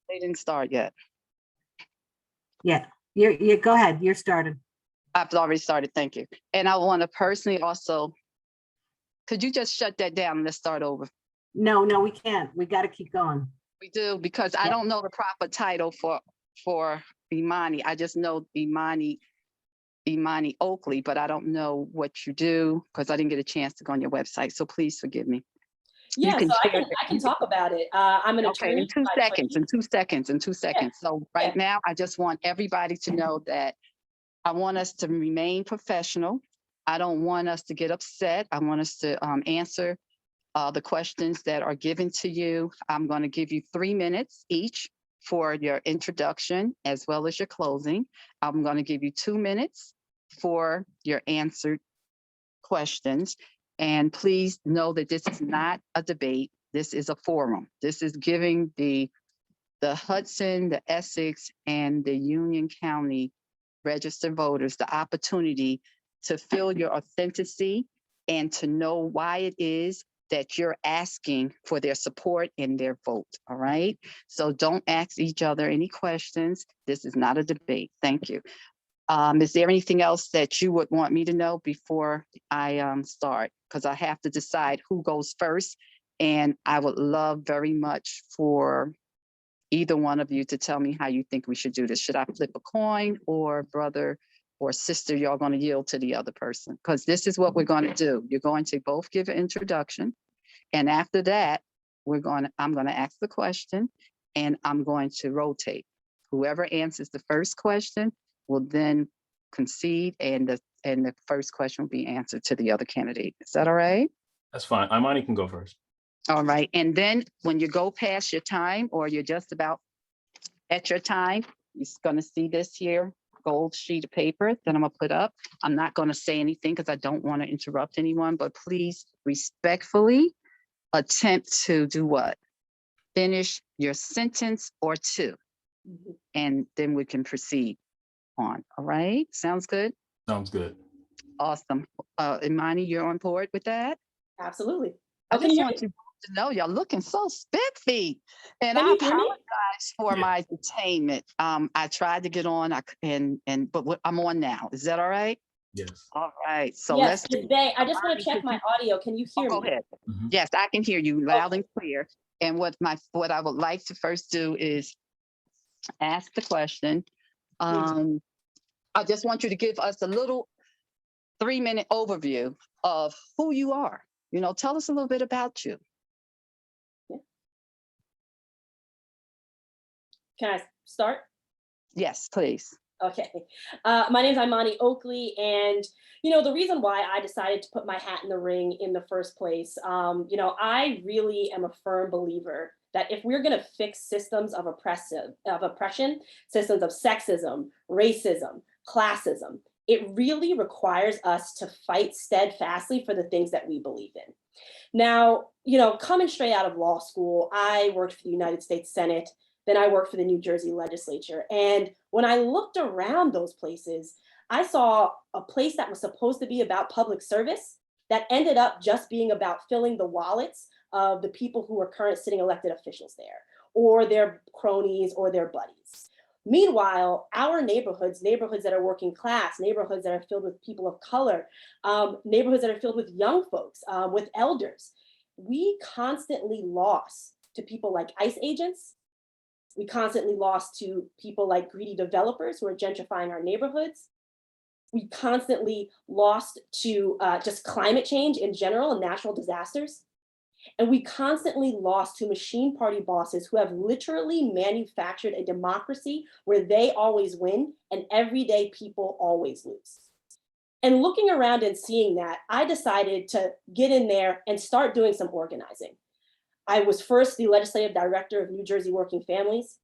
They didn't start yet. Yeah, you go ahead. You're started. I've already started. Thank you. And I want to personally also, could you just shut that down and let's start over? No, we can't. We got to keep going. We do, because I don't know the proper title for Imani. I just know Imani Oakley, but I don't know what you do because I didn't get a chance to go on your website. So please forgive me. Yeah, so I can talk about it. I'm an attorney. In 2 seconds, in 2 seconds, in 2 seconds. Yeah. So right now, I just want everybody to know that I want us to remain professional. I don't want us to get upset. I want us to answer the questions that are given to you. I'm going to give you 3 minutes each for your introduction as well as your closing. I'm going to give you 2 minutes for your answered questions. And please know that this is not a debate. This is a forum. This is giving the Hudson, the Essex, and the Union County registered voters the opportunity to feel your authenticity and to know why it is that you're asking for their support and their vote, all right? So don't ask each other any questions. This is not a debate. Thank you. Is there anything else that you would want me to know before I start? Because I have to decide who goes first, and I would love very much for either one of you to tell me how you think we should do this. Should I flip a coin, or brother or sister, y'all going to yield to the other person? Because this is what we're going to do. You're going to both give an introduction, and after that, I'm going to ask the question, and I'm going to rotate. Whoever answers the first question will then concede, and the first question will be answered to the other candidate. Is that all right? That's fine. Imani can go first. All right. And then when you go past your time, or you're just about at your time, you're going to see this here gold sheet of paper that I'm going to put up. I'm not going to say anything because I don't want to interrupt anyone, but please respectfully attempt to do what? Finish your sentence or two, and then we can proceed on. All right. Sounds good? Sounds good. Awesome. Imani, you're on board with that? Absolutely. I just want you to know y'all looking so spiffy, and I apologize for my detainment. I tried to get on, but I'm on now. Is that all right? Yes. All right. So yes, let's. I just want to check my audio. Can you hear me? Go ahead. Yes, I can hear you loud and clear. And what I would like to first do is ask the question. I just want you to give us a little 3-minute overview of who you are. You know, tell us a little bit about you. Can I start? Yes, please. Okay. My name is Imani Oakley, and the reason why I decided to put my hat in the ring in the first place, I really am a firm believer that if we're going to fix systems of oppression, systems of sexism, racism, classism, it really requires us to fight steadfastly for the things that we believe in. Now, coming straight out of law school, I worked for the United States Senate. Then I worked for the New Jersey legislature. And when I looked around those places, I saw a place that was supposed to be about public service that ended up just being about filling the wallets of the people who are current sitting elected officials there, or their cronies or their buddies. Meanwhile, our neighborhoods that are working class, neighborhoods that are filled with people of color, neighborhoods that are filled with young folks, with elders, we constantly lost to people like ICE agents. We constantly lost to people like greedy developers who are gentrifying our neighborhoods. We constantly lost to just climate change in general and natural disasters. And we constantly lost to machine party bosses who have literally manufactured a democracy where they always win and everyday people always lose. And looking around and seeing that, I decided to get in there and start doing some organizing. I was first the legislative director of New Jersey Working Families.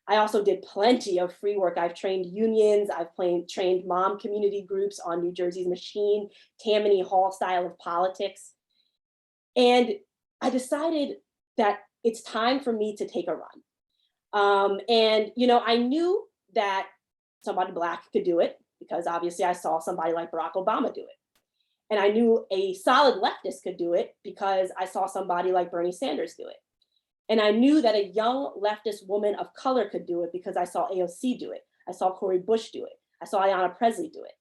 I also did plenty of free work. I've trained unions, I've trained mom community groups on New Jersey's machine, Tammany Hall style of politics. And I decided that it's time for me to take a run. I knew that somebody Black could do it because obviously I saw somebody like Barack Obama do it. And I knew a solid leftist could do it because I saw somebody like Bernie Sanders do it. And I knew that a young leftist woman of color could do it because I saw AOC do it. I saw Cori Bush do it. I saw Ayanna Presley do it.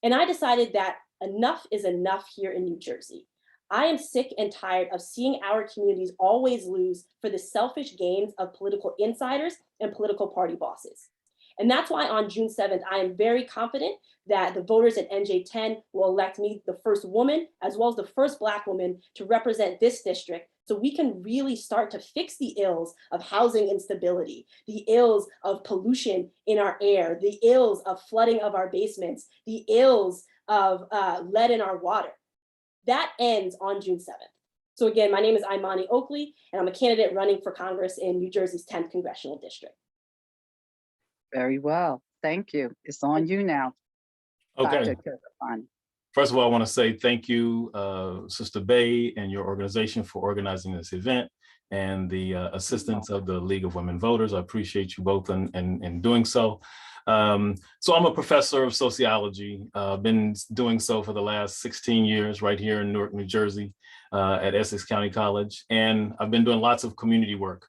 And I decided that enough is enough here in New Jersey. I am sick and tired of seeing our communities always lose for the selfish gains of political insiders and political party bosses. And that's why on June 7th, I am very confident that the voters at NJ10 will elect me the first woman, as well as the first Black woman to represent this district, so we can really start to fix the ills of housing instability, the ills of pollution in our air, the ills of flooding of our basements, the ills of lead in our water. That ends on June 7th. So again, my name is Imani Oakley, and I'm a candidate running for Congress in New Jersey's 10th Congressional District. Very well. Thank you. It's on you now, Okay. Dr. Khalfani. First of all, I want to say thank you, Sister Bay and your organization for organizing this event and the assistance of the League of Women Voters. I appreciate you both in doing so. So I'm a professor of sociology. Been doing so for the last 16 years right here in Newark, New Jersey at Essex County College. And I've been doing lots of community work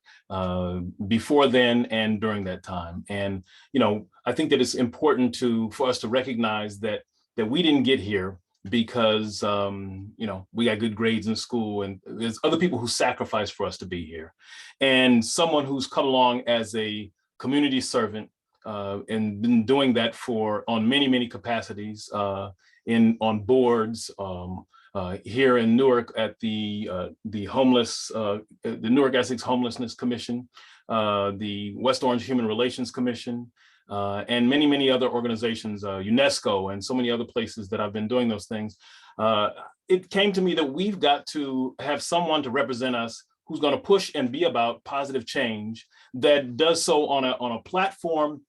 before then and during that time. And, you know, I think that it's important for us to recognize that we didn't get here because, you know, we got good grades in school, and there's other people who sacrificed for us to be here. And someone who's come along as a community servant and been doing that on many capacities on boards here in Newark at the Newark Essex Homelessness Commission, the West Orange Human Relations Commission, and many other organizations, UNESCO, and so many other places that I've been doing those things. It came to me that we've got to have someone to represent us who's going to push and be about positive change, that does so on a platform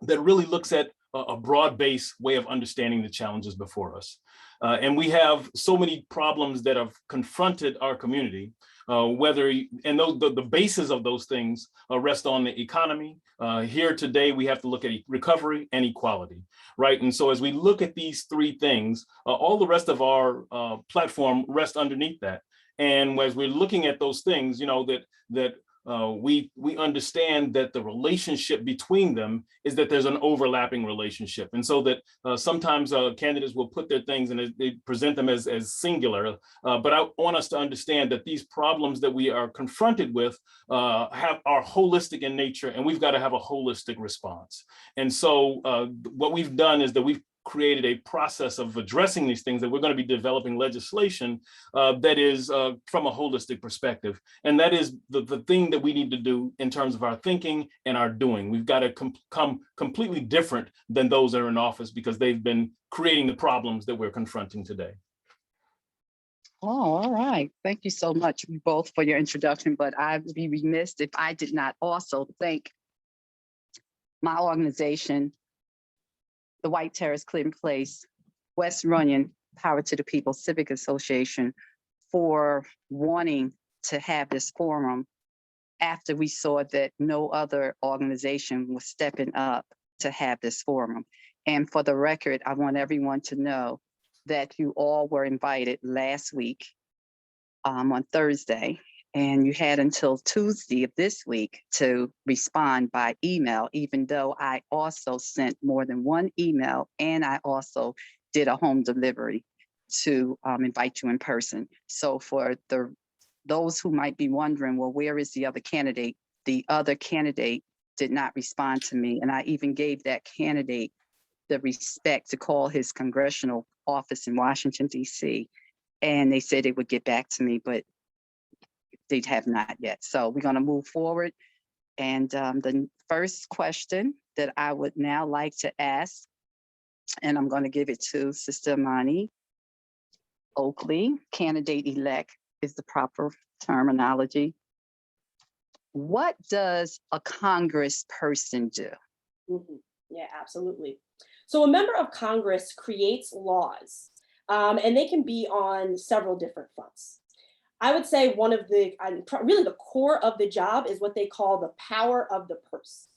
that really looks at a broad-based way of understanding the challenges before us. And we have so many problems that have confronted our community, the basis of those things rest on the economy. Here today, we have to look at recovery and equality, right? And so as we look at these three things, all the rest of our platform rests underneath that. And as we're looking at those things, you know, we understand that the relationship between them is that there's an overlapping relationship. And so that sometimes candidates will put their things and they present them as singular, but I want us to understand that these problems that we are confronted with are holistic in nature, and we've got to have a holistic response. And so what we've done is that we've created a process of addressing these things, that we're going to be developing legislation that is from a holistic perspective. And that is the thing that we need to do in terms of our thinking and our doing. We've got to come completely different than those that are in office, because they've been creating the problems that we're confronting today. Oh, all right. Thank you so much both for your introduction, but I would be remiss if I did not also thank my organization, the White Terrace Clinton Place West Runyon Power to the People Civic Association, for wanting to have this forum after we saw that no other organization was stepping up to have this forum. And for the record, I want everyone to know that you all were invited last week on Thursday, and you had until Tuesday of this week to respond by email, even though I also sent more than one email, and I also did a home delivery to invite you in person. So for those who might be wondering, well, where is the other candidate? The other candidate did not respond to me, and I even gave that candidate the respect to call his congressional office in Washington, D.C., and they said they would get back to me, but they have not yet. So we're going to move forward. And the first question that I would now like to ask, and I'm going to give it to Sister Imani Oakley, candidate-elect is the proper terminology. What does a congressperson do? Mm-hmm. Yeah, absolutely. So a member of Congress creates laws, and they can be on several different fronts. I would say one of really the core of the job is what they call the power of the purse.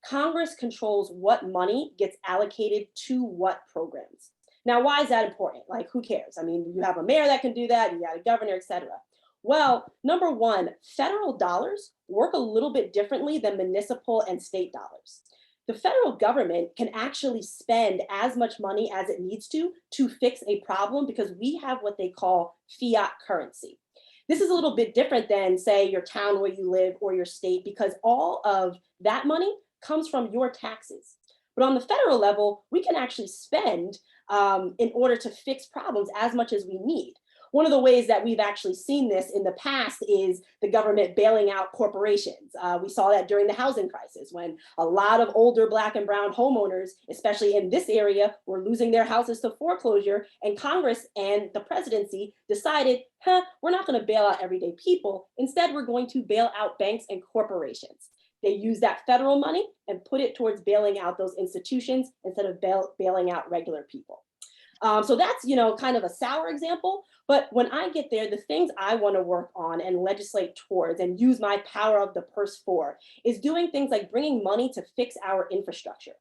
Congress controls what money gets allocated to what programs. Now, why is that important? Like, who cares? I mean, you have a mayor that can do that, you got a governor, et cetera. Well, number one, federal dollars work a little bit differently than municipal and state dollars. The federal government can actually spend as much money as it needs to fix a problem because we have what they call fiat currency. This is a little bit different than, say, your town where you live or your state, because all of that money comes from your taxes. But on the federal level, we can actually spend in order to fix problems as much as we need. One of the ways that we've actually seen this in the past is the government bailing out corporations. We saw that during the housing crisis when a lot of older Black and brown homeowners, especially in this area, were losing their houses to foreclosure, and Congress and the presidency decided, we're not going to bail out everyday people. Instead, we're going to bail out banks and corporations. They use that federal money and put it towards bailing out those institutions instead of bailing out regular people. So that's, kind of a sour example. But when I get there, the things I want to work on and legislate towards and use my power of the purse for is doing things like bringing money to fix our infrastructure.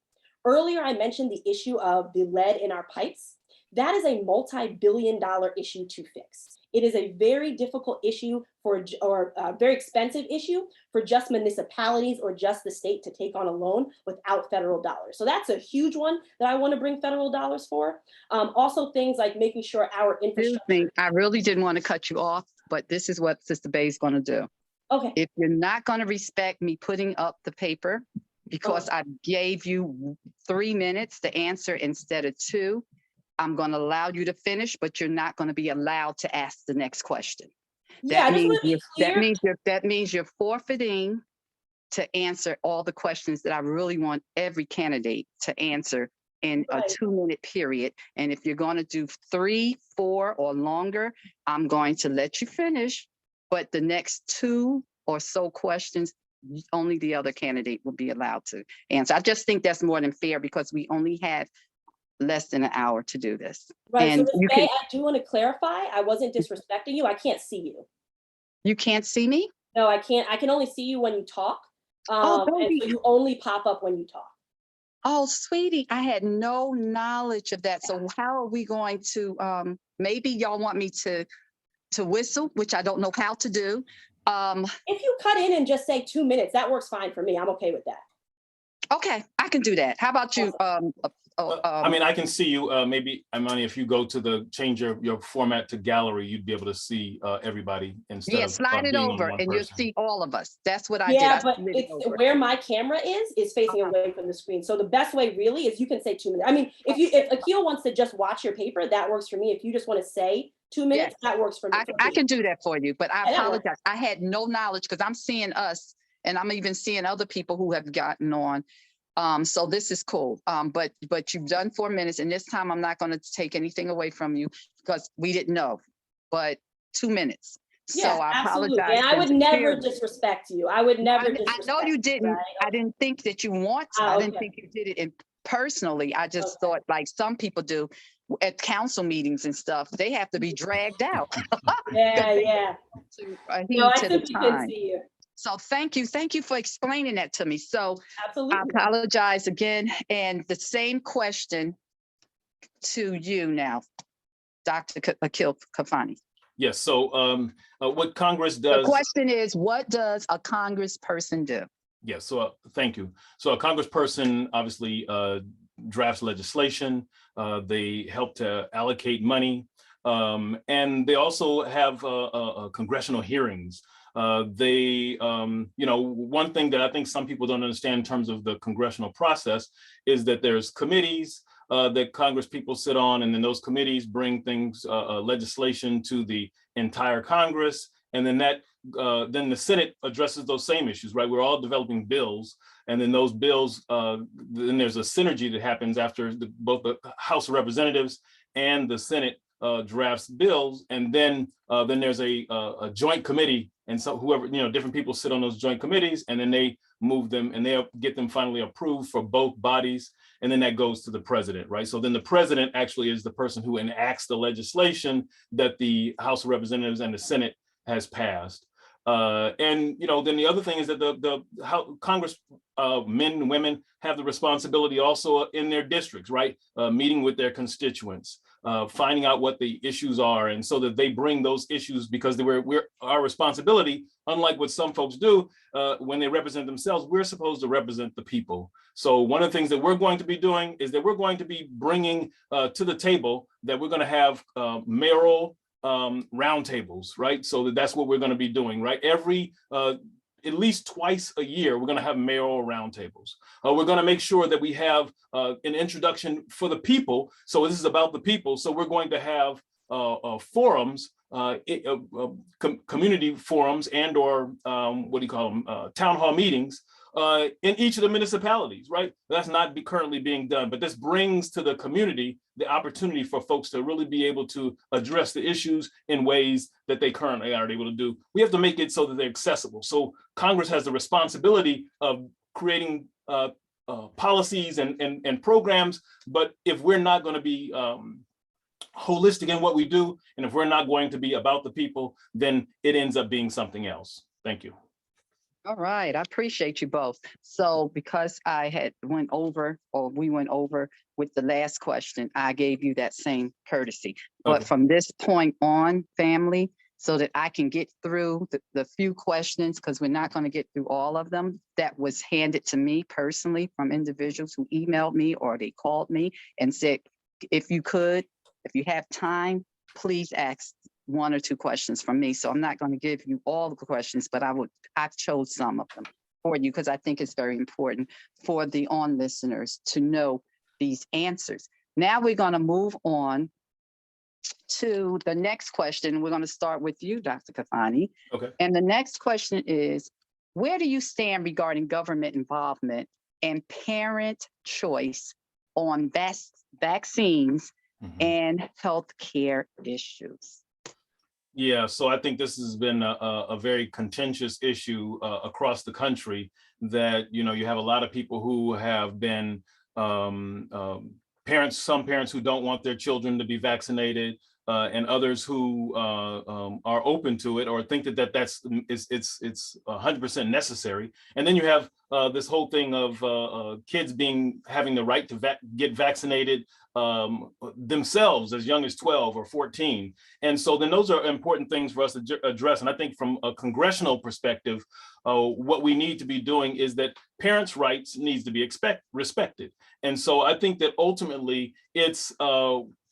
Earlier, I mentioned the issue of the lead in our pipes. That is a multi-billion-dollar issue to fix. It is a very difficult issue or a very expensive issue for just municipalities or just the state to take on a loan without federal dollars. So that's a huge one that I want to bring federal dollars for. Also things like making sure our infrastructure. I really didn't want to cut you off, but this is what Sister Bay is going to do. Okay. If you're not going to respect me putting up the paper, because I gave you 3 minutes to answer instead of 2, I'm going to allow you to finish, but you're not going to be allowed to ask the next question. Yeah, That means you're forfeiting to answer all the questions that I really want every candidate to answer in a 2-minute period. And if you're going to do 3, 4 or longer, I'm going to let you finish. But the next 2 or so questions, only the other candidate will be allowed to answer. I just think that's more than fair because we only have less than an hour to do this. Right. And So Ms. Bay, I do want to clarify, I wasn't disrespecting you. I can't see you. You can't see me? No, I can't. I can only see you when you talk. And so you only pop up when you talk. Oh, sweetie, I had no knowledge of that. So how are we going to, maybe y'all want me to whistle, which I don't know how to do. If you cut in and just say 2 minutes, that works fine for me. I'm okay with that. Okay, I can do that. How about you? I mean, I can see you. Maybe, Imani, if you go to change your format to gallery, you'd be able to see everybody instead of slide it being on over one and you'll person. see all of us. That's what I did. Yeah, but it's where my camera is facing away from the screen. So the best way really is you can say 2 minutes. I mean, if Akil wants to just watch your paper, that works for me. If you just want to say 2 minutes, that works for me. I can do that for you, but I apologize. I had no knowledge because I'm seeing us and I'm even seeing other people who have gotten on. So this is cool. But you've done 4 minutes and this time I'm not going to take anything away from you because we didn't know, but 2 minutes. Yeah, so I absolutely. apologize. And I would never disrespect you. I would never disrespect I know you didn't. Right? I didn't think that you want to. I didn't think you did it personally. I just thought like some people do at council meetings and stuff, they have to be dragged out. Yeah. No, I think you can see you. So thank you for explaining that to me. So absolutely. I apologize again. And the same question to you now, Dr. Akil Khalfani. Yes. So what Congress does. The question is, what does a congressperson do? Yes. So thank you. So a congressperson obviously drafts legislation. They help to allocate money. And they also have congressional hearings. One thing that I think some people don't understand in terms of the congressional process is that there's committees that Congress people sit on, and then those committees bring things, legislation to the entire Congress, and then then the Senate addresses those same issues, right? We're all developing bills, and then those bills, then there's a synergy that happens after both the House of Representatives and the Senate drafts bills, and then there's a joint committee, and so whoever, different people sit on those joint committees, and then they move them and they get them finally approved for both bodies, and then that goes to the president, right? So then the president actually is the person who enacts the legislation that the House of Representatives and the Senate has passed. Then the other thing is that the Congress men and women have the responsibility also in their districts, right? Meeting with their constituents. finding out what the issues are, and so that they bring those issues, because we're our responsibility, unlike what some folks do when they represent themselves, we're supposed to represent the people. So one of the things that we're going to be doing is that we're going to be bringing to the table that we're going to have mayoral roundtables, right? So that's what we're going to be doing, right? Every at least twice a year, we're going to have mayoral roundtables. We're going to make sure that we have an introduction for the people. So this is about the people. So we're going to have forums, community forums, and or what do you call them, town hall meetings in each of the municipalities, right? That's not currently being done, but this brings to the community the opportunity for folks to really be able to address the issues in ways that they currently aren't able to do. We have to make it so that they're accessible. So Congress has the responsibility of creating policies and programs, but if we're not going to be holistic in what we do, and if we're not going to be about the people, then it ends up being something else. Thank you. All right, I appreciate you both. So because we went over with the last question, I gave you that same courtesy. But Okay. from this point on, family, so that I can get through the few questions, because we're not going to get through all of them, that was handed to me personally from individuals who emailed me or they called me and said, if you have time, please ask 1 or 2 questions from me. So I'm not going to give you all the questions, but I've chose some of them for you, because I think it's very important for the listeners to know these answers. Now we're going to move on to the next question. We're going to start with you, Dr. Khalfani. Okay. And the next question is, where do you stand regarding government involvement and parent choice on vaccines and healthcare issues? Yeah, so I think this has been a very contentious issue across the country, that, you know, you have a lot of people who have been some parents who don't want their children to be vaccinated, and others who are open to it or think that it's 100% necessary. And then you have this whole thing of kids having the right to get vaccinated themselves as young as 12 or 14. And so then those are important things for us to address. And I think from a congressional perspective, what we need to be doing is that parents' rights needs to be respected. And so I think that ultimately it's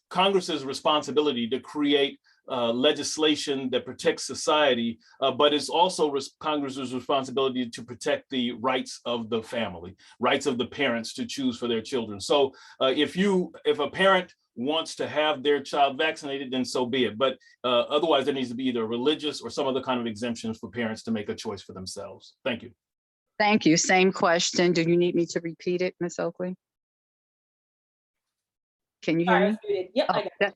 Congress's responsibility to create legislation that protects society, but it's also Congress's responsibility to protect the rights of the family, rights of the parents to choose for their children. So if a parent wants to have their child vaccinated, then so be it. But otherwise, there needs to be either religious or some other kind of exemptions for parents to make a choice for themselves. Thank you. Thank you. Same question. Do you need me to repeat it, Ms. Oakley? Can you hear me? Yep, I got it.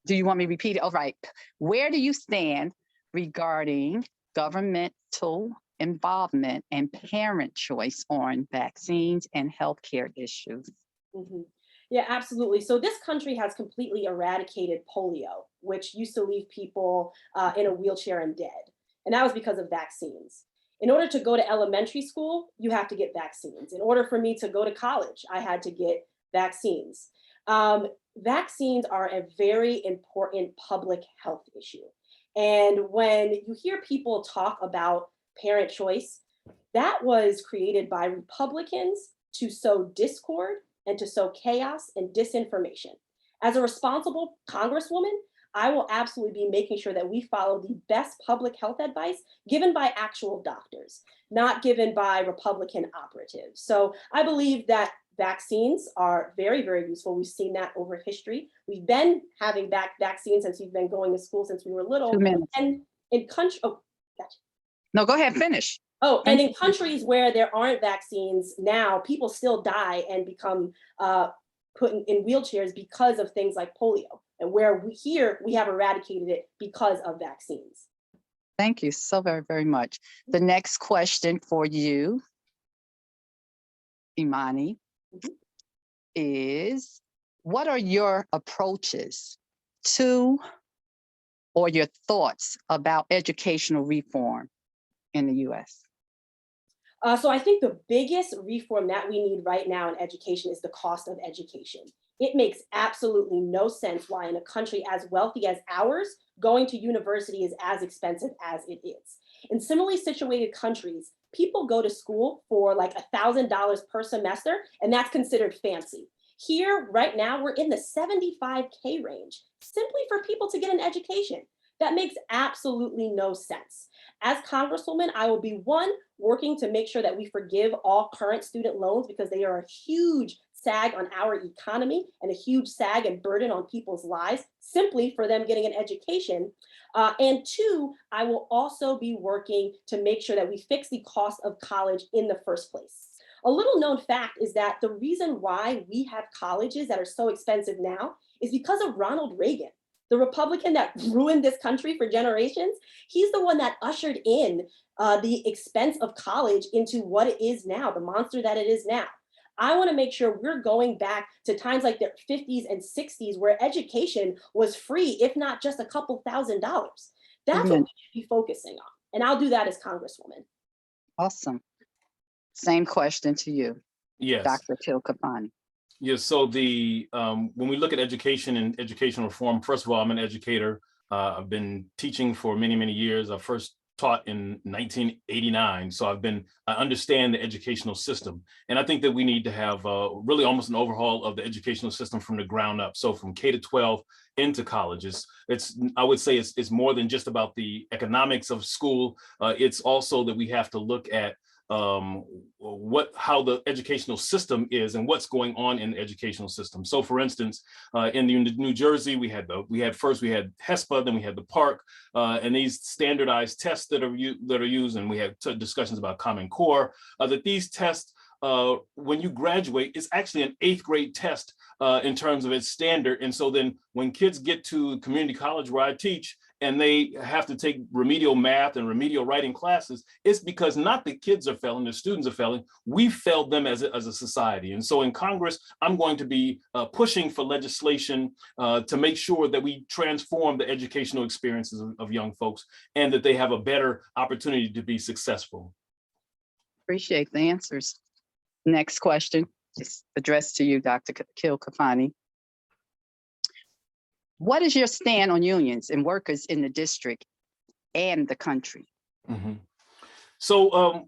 Do you want me to repeat it? All right. Where do you stand regarding governmental involvement and parent choice on vaccines and healthcare issues? Yeah, absolutely. So this country has completely eradicated polio, which used to leave people in a wheelchair and dead. And that was because of vaccines. In order to go to elementary school, you have to get vaccines. In order for me to go to college, I had to get vaccines. Vaccines are a very important public health issue. And when you hear people talk about parent choice, that was created by Republicans to sow discord and to sow chaos and disinformation. As a responsible Congresswoman, I will absolutely be making sure that we follow the best public health advice given by actual doctors, not given by Republican operatives. So I believe that vaccines are very, very useful. We've seen that over history. We've been having vaccines since we've been going to school since we were little. 2 minutes. And in country, oh, gotcha. No, go ahead, finish. Oh, and in countries where there aren't vaccines now, people still die and become put in wheelchairs because of things like polio. And where we have eradicated it because of vaccines. Thank you so very, very much. The next question for you, Imani, is what are your approaches to or your thoughts about educational reform in the U.S.? So I think the biggest reform that we need right now in education is the cost of education. It makes absolutely no sense why in a country as wealthy as ours, going to university is as expensive as it is. In similarly situated countries, people go to school for like $1,000 per semester, and that's considered fancy. Here, right now, we're in the 75K range, simply for people to get an education. That makes absolutely no sense. As Congresswoman, I will be one, working to make sure that we forgive all current student loans because they are a huge sag on our economy and a huge sag and burden on people's lives simply for them getting an education. And two, I will also be working to make sure that we fix the cost of college in the first place. A little known fact is that the reason why we have colleges that are so expensive now is because of Ronald Reagan, the Republican that ruined this country for generations. He's the one that ushered in the expense of college into what it is now, the monster that it is now. I want to make sure we're going back to times like the 50s and 60s where education was free, if not just a couple $1,000s. That's what we should be focusing on. And I'll do that as Congresswoman. Awesome. Same question to you, Yes. Dr. Khalfani. Yes. So when we look at education and educational reform, first of all, I'm an educator. I've been teaching for many, many years. I first taught in 1989. So I understand the educational system. And I think that we need to have really almost an overhaul of the educational system from the ground up. So from K to 12 into colleges, I would say it's more than just about the economics of school. It's also that we have to look at how the educational system is and what's going on in the educational system. So for instance, in New Jersey, we had HESPA, then we had the PARC, and these standardized tests that are used, and we had discussions about Common Core, that these tests, when you graduate, it's actually an 8th grade test in terms of its standard. And so then when kids get to community college where I teach, and they have to take remedial math and remedial writing classes, it's because not the kids are failing, the students are failing. We failed them as a society. And so in Congress, I'm going to be pushing for legislation to make sure that we transform the educational experiences of young folks and that they have a better opportunity to be successful. Appreciate the answers. Next question is addressed to you, Dr. Khalfani. What is your stand on unions and workers in the district and the country? Mm-hmm. So,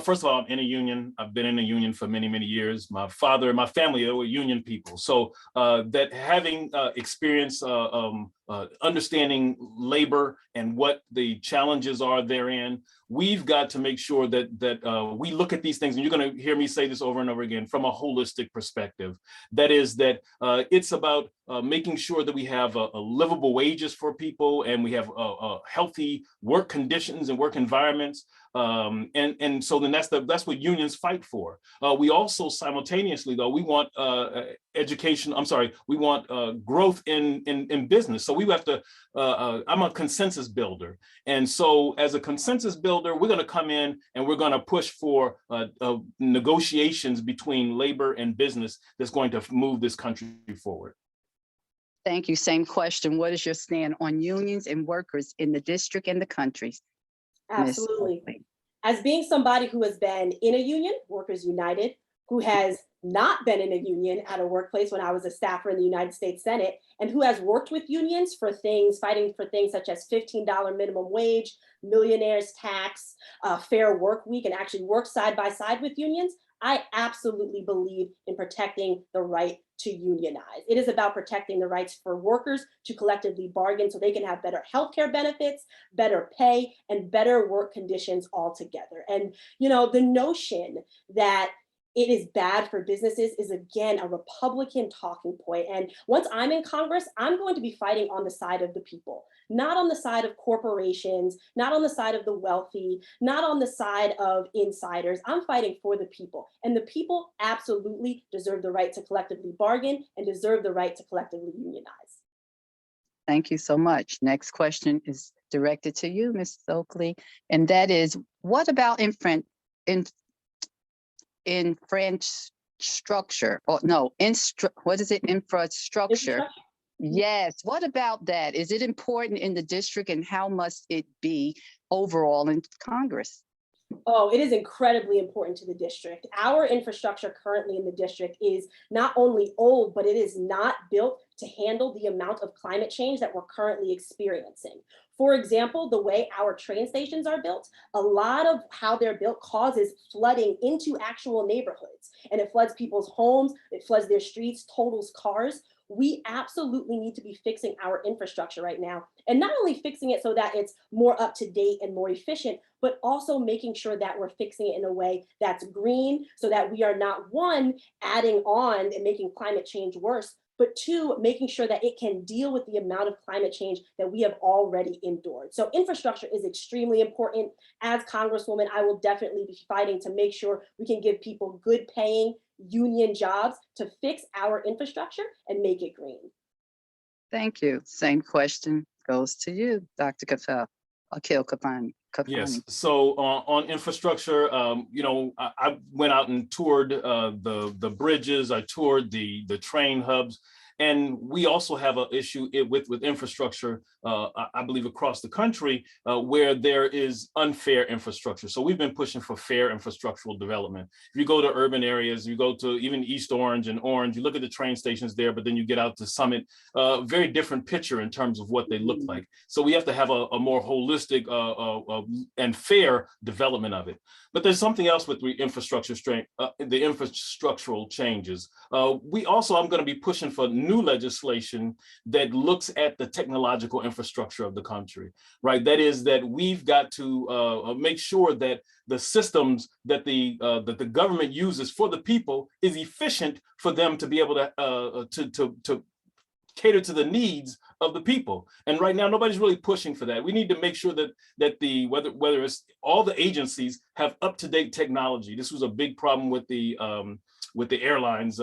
first of all, I'm in a union. I've been in a union for many, many years. My father and my family, they were union people. So that having experience, understanding labor and what the challenges are therein, we've got to make sure that we look at these things, and you're going to hear me say this over and over again, from a holistic perspective. That is that it's about making sure that we have livable wages for people, and we have healthy work conditions and work environments. And so then that's what unions fight for. We also simultaneously, though, we want we want growth in business. So we have to, I'm a consensus builder. And so as a consensus builder, we're going to come in and we're going to push for negotiations between labor and business that's going to move this country forward. Thank you. Same question. What is your stand on unions and workers in the district and the country? Absolutely. As being somebody who has been in a union, Workers United, who has not been in a union at a workplace when I was a staffer in the United States Senate, and who has worked with unions for things, fighting for things such as $15 minimum wage, millionaires tax, fair work week, and actually work side by side with unions, I absolutely believe in protecting the right to unionize. It is about protecting the rights for workers to collectively bargain so they can have better healthcare benefits, better pay, and better work conditions altogether. And, the notion that it is bad for businesses is, again, a Republican talking point. And once I'm in Congress, I'm going to be fighting on the side of the people, not on the side of corporations, not on the side of the wealthy, not on the side of insiders. I'm fighting for the people. And the people absolutely deserve the right to collectively bargain and deserve the right to collectively unionize. Thank you so much. Next question is directed to you, Ms. Oakley, and that is, what about infrastructure? Yes, what about that? Is it important in the district, and how must it be overall in Congress? Oh, it is incredibly important to the district. Our infrastructure currently in the district is not only old, but it is not built to handle the amount of climate change that we're currently experiencing. For example, the way our train stations are built, a lot of how they're built causes flooding into actual neighborhoods, and it floods people's homes, it floods their streets, totals cars. We absolutely need to be fixing our infrastructure right now, and not only fixing it so that it's more up to date and more efficient, but also making sure that we're fixing it in a way that's green, so that we are not, one, adding on and making climate change worse, but two, making sure that it can deal with the amount of climate change that we have already endured. So infrastructure is extremely important. As Congresswoman, I will definitely be fighting to make sure we can give people good paying union jobs to fix our infrastructure and make it green. Thank you. Same question goes to you, Dr. Akil Khalfani. Yes. So on infrastructure, I went out and toured the bridges. I toured the train hubs, and we also have an issue with infrastructure. I believe across the country where there is unfair infrastructure. So we've been pushing for fair infrastructural development. If you go to urban areas, you go to even East Orange and Orange, you look at the train stations there, but then you get out to Summit, very different picture in terms of what they look like. So we have to have a more holistic and fair development of it. But there's something else with the infrastructural changes. I'm going to be pushing for new legislation that looks at the technological infrastructure of the country, right? That is that we've got to make sure that the systems that the government uses for the people is efficient for them to be able to cater to the needs of the people. And right now, nobody's really pushing for that. We need to make sure that whether it's all the agencies have up-to-date technology. This was a big problem with the airlines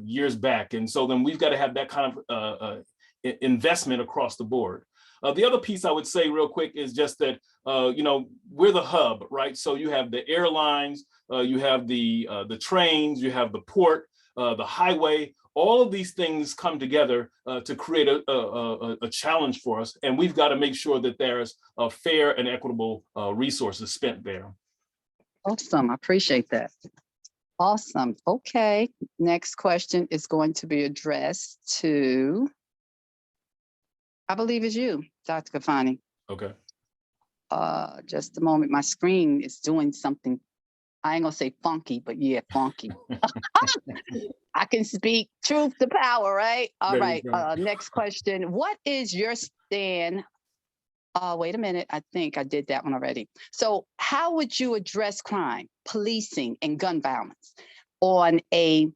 years back. And so then we've got to have that kind of investment across the board. The other piece I would say real quick is just that, we're the hub, right? So you have the airlines, you have the trains, you have the port, the highway. All of these things come together to create a challenge for us. And we've got to make sure that there's fair and equitable resources spent there. Awesome. I appreciate that. Awesome. Okay. Next question is going to be addressed to, I believe it's you, Dr. Khalfani. Okay. Just a moment. My screen is doing something. I ain't gonna say funky, but yeah, funky. I can speak truth to power, right? All right. Next question. What is your stand? Wait a minute. I think I did that one already. So how would you address crime, policing, and gun violence on a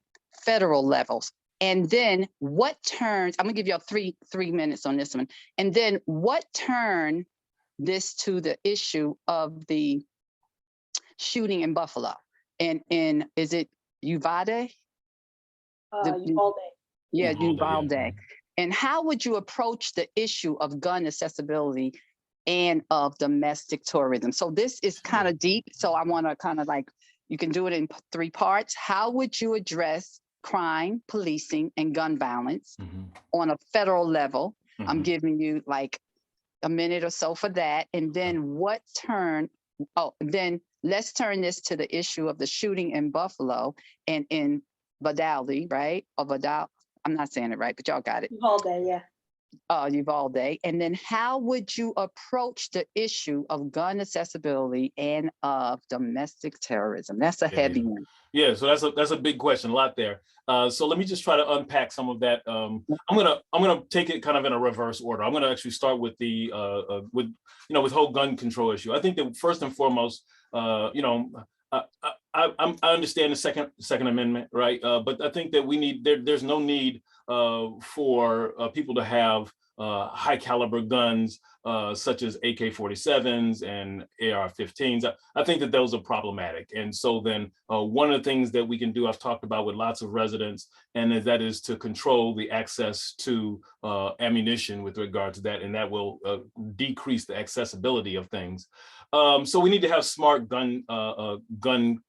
federal level? And then what turns, I'm gonna give y'all three minutes on this one. And then what turned this to the issue of the shooting in Buffalo? And is it Uvalde? Uvalde. Yeah, Uvalde. Uvalde. And how would you approach the issue of gun accessibility and of domestic tourism? So this is kind of deep. So I want to kind of like, you can do it in 3 parts. How would you address crime, policing, and gun violence on a federal level? I'm giving you like a minute or so for that. And then then let's turn this to the issue of the shooting in Buffalo and in Uvalde, right? Or Vidal. I'm not saying it right, but y'all got it. Uvalde, yeah. Uvalde. And then how would you approach the issue of gun accessibility and of domestic terrorism? That's a heavy one. Yeah, so that's a big question, a lot there. So let me just try to unpack some of that. I'm gonna take it kind of in a reverse order. I'm gonna actually start with the with whole gun control issue. I think that first and foremost, I understand the Second Amendment, right? But I think that there's no need for people to have high caliber guns such as AK-47s and AR-15s. I think that those are problematic. And so then one of the things that we can do, I've talked about with lots of residents, and that is to control the access to ammunition with regard to that, and that will decrease the accessibility of things. So we need to have smart gun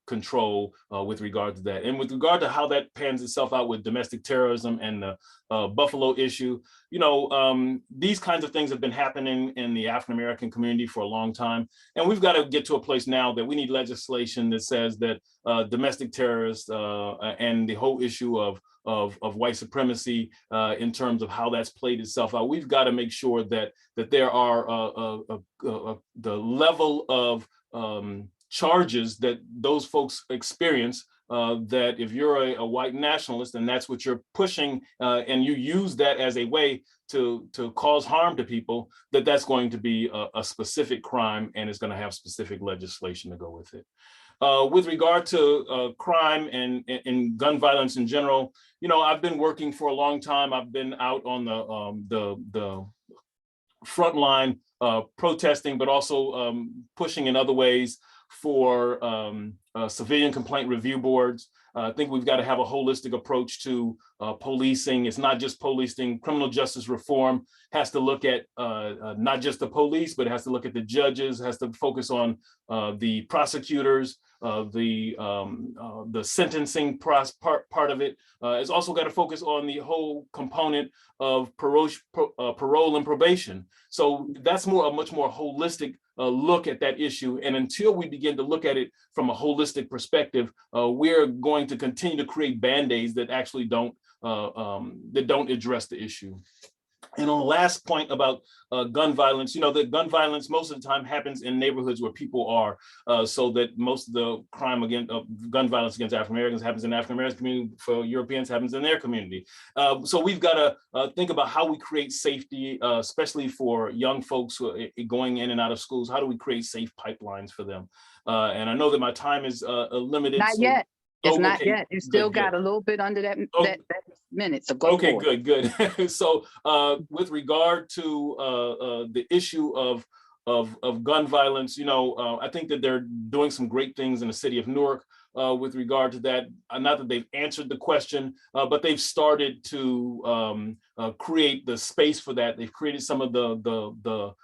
control with regard to that. And with regard to how that pans itself out with domestic terrorism and the Buffalo issue, you know, these kinds of things have been happening in the African-American community for a long time. And we've got to get to a place now that we need legislation that says that domestic terrorists and the whole issue of white supremacy in terms of how that's played itself out. We've got to make sure that there are the level of charges that those folks experience, that if you're a white nationalist and that's what you're pushing, and you use that as a way to cause harm to people, that's going to be a specific crime, and it's going to have specific legislation to go with it. With regard to crime and gun violence in general, you know, I've been working for a long time. I've been out on the front line protesting, but also pushing in other ways for civilian complaint review boards. I think we've got to have a holistic approach to policing. It's not just policing. Criminal justice reform has to look at not just the police, but it has to look at the judges, has to focus on the prosecutors, the sentencing part of it. It's also got to focus on the whole component of parole and probation. So that's a much more holistic look at that issue. And until we begin to look at it from a holistic perspective, we're going to continue to create band-aids that actually don't address the issue. And on the last point about gun violence, you know, the gun violence most of the time happens in neighborhoods where people are, so that most of the crime gun violence against African Americans happens in the African American community. For Europeans, happens in their community. So we've got to think about how we create safety, especially for young folks who are going in and out of schools. How do we create safe pipelines for them? And I know that my time is limited. Not so yet. It's not okay. yet. You still Good. got a little bit under that minute. So go Okay, forward. good. So with regard to the issue of gun violence, you know, I think that they're doing some great things in the city of Newark with regard to that. Not that they've answered the question, but they've started to create the space for that. They've created some of the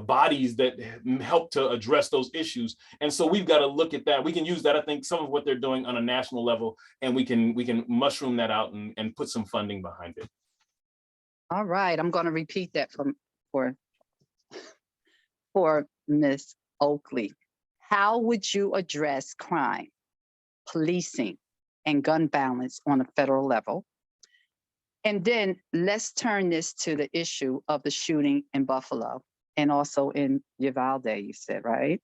bodies that help to address those issues. And so we've got to look at that. We can use that, I think, some of what they're doing on a national level, and we can mushroom that out and put some funding behind it. All right, I'm going to repeat that for Ms. Oakley. How would you address crime, policing, and gun violence on a federal level? And then let's turn this to the issue of the shooting in Buffalo and also in Uvalde, you said, right?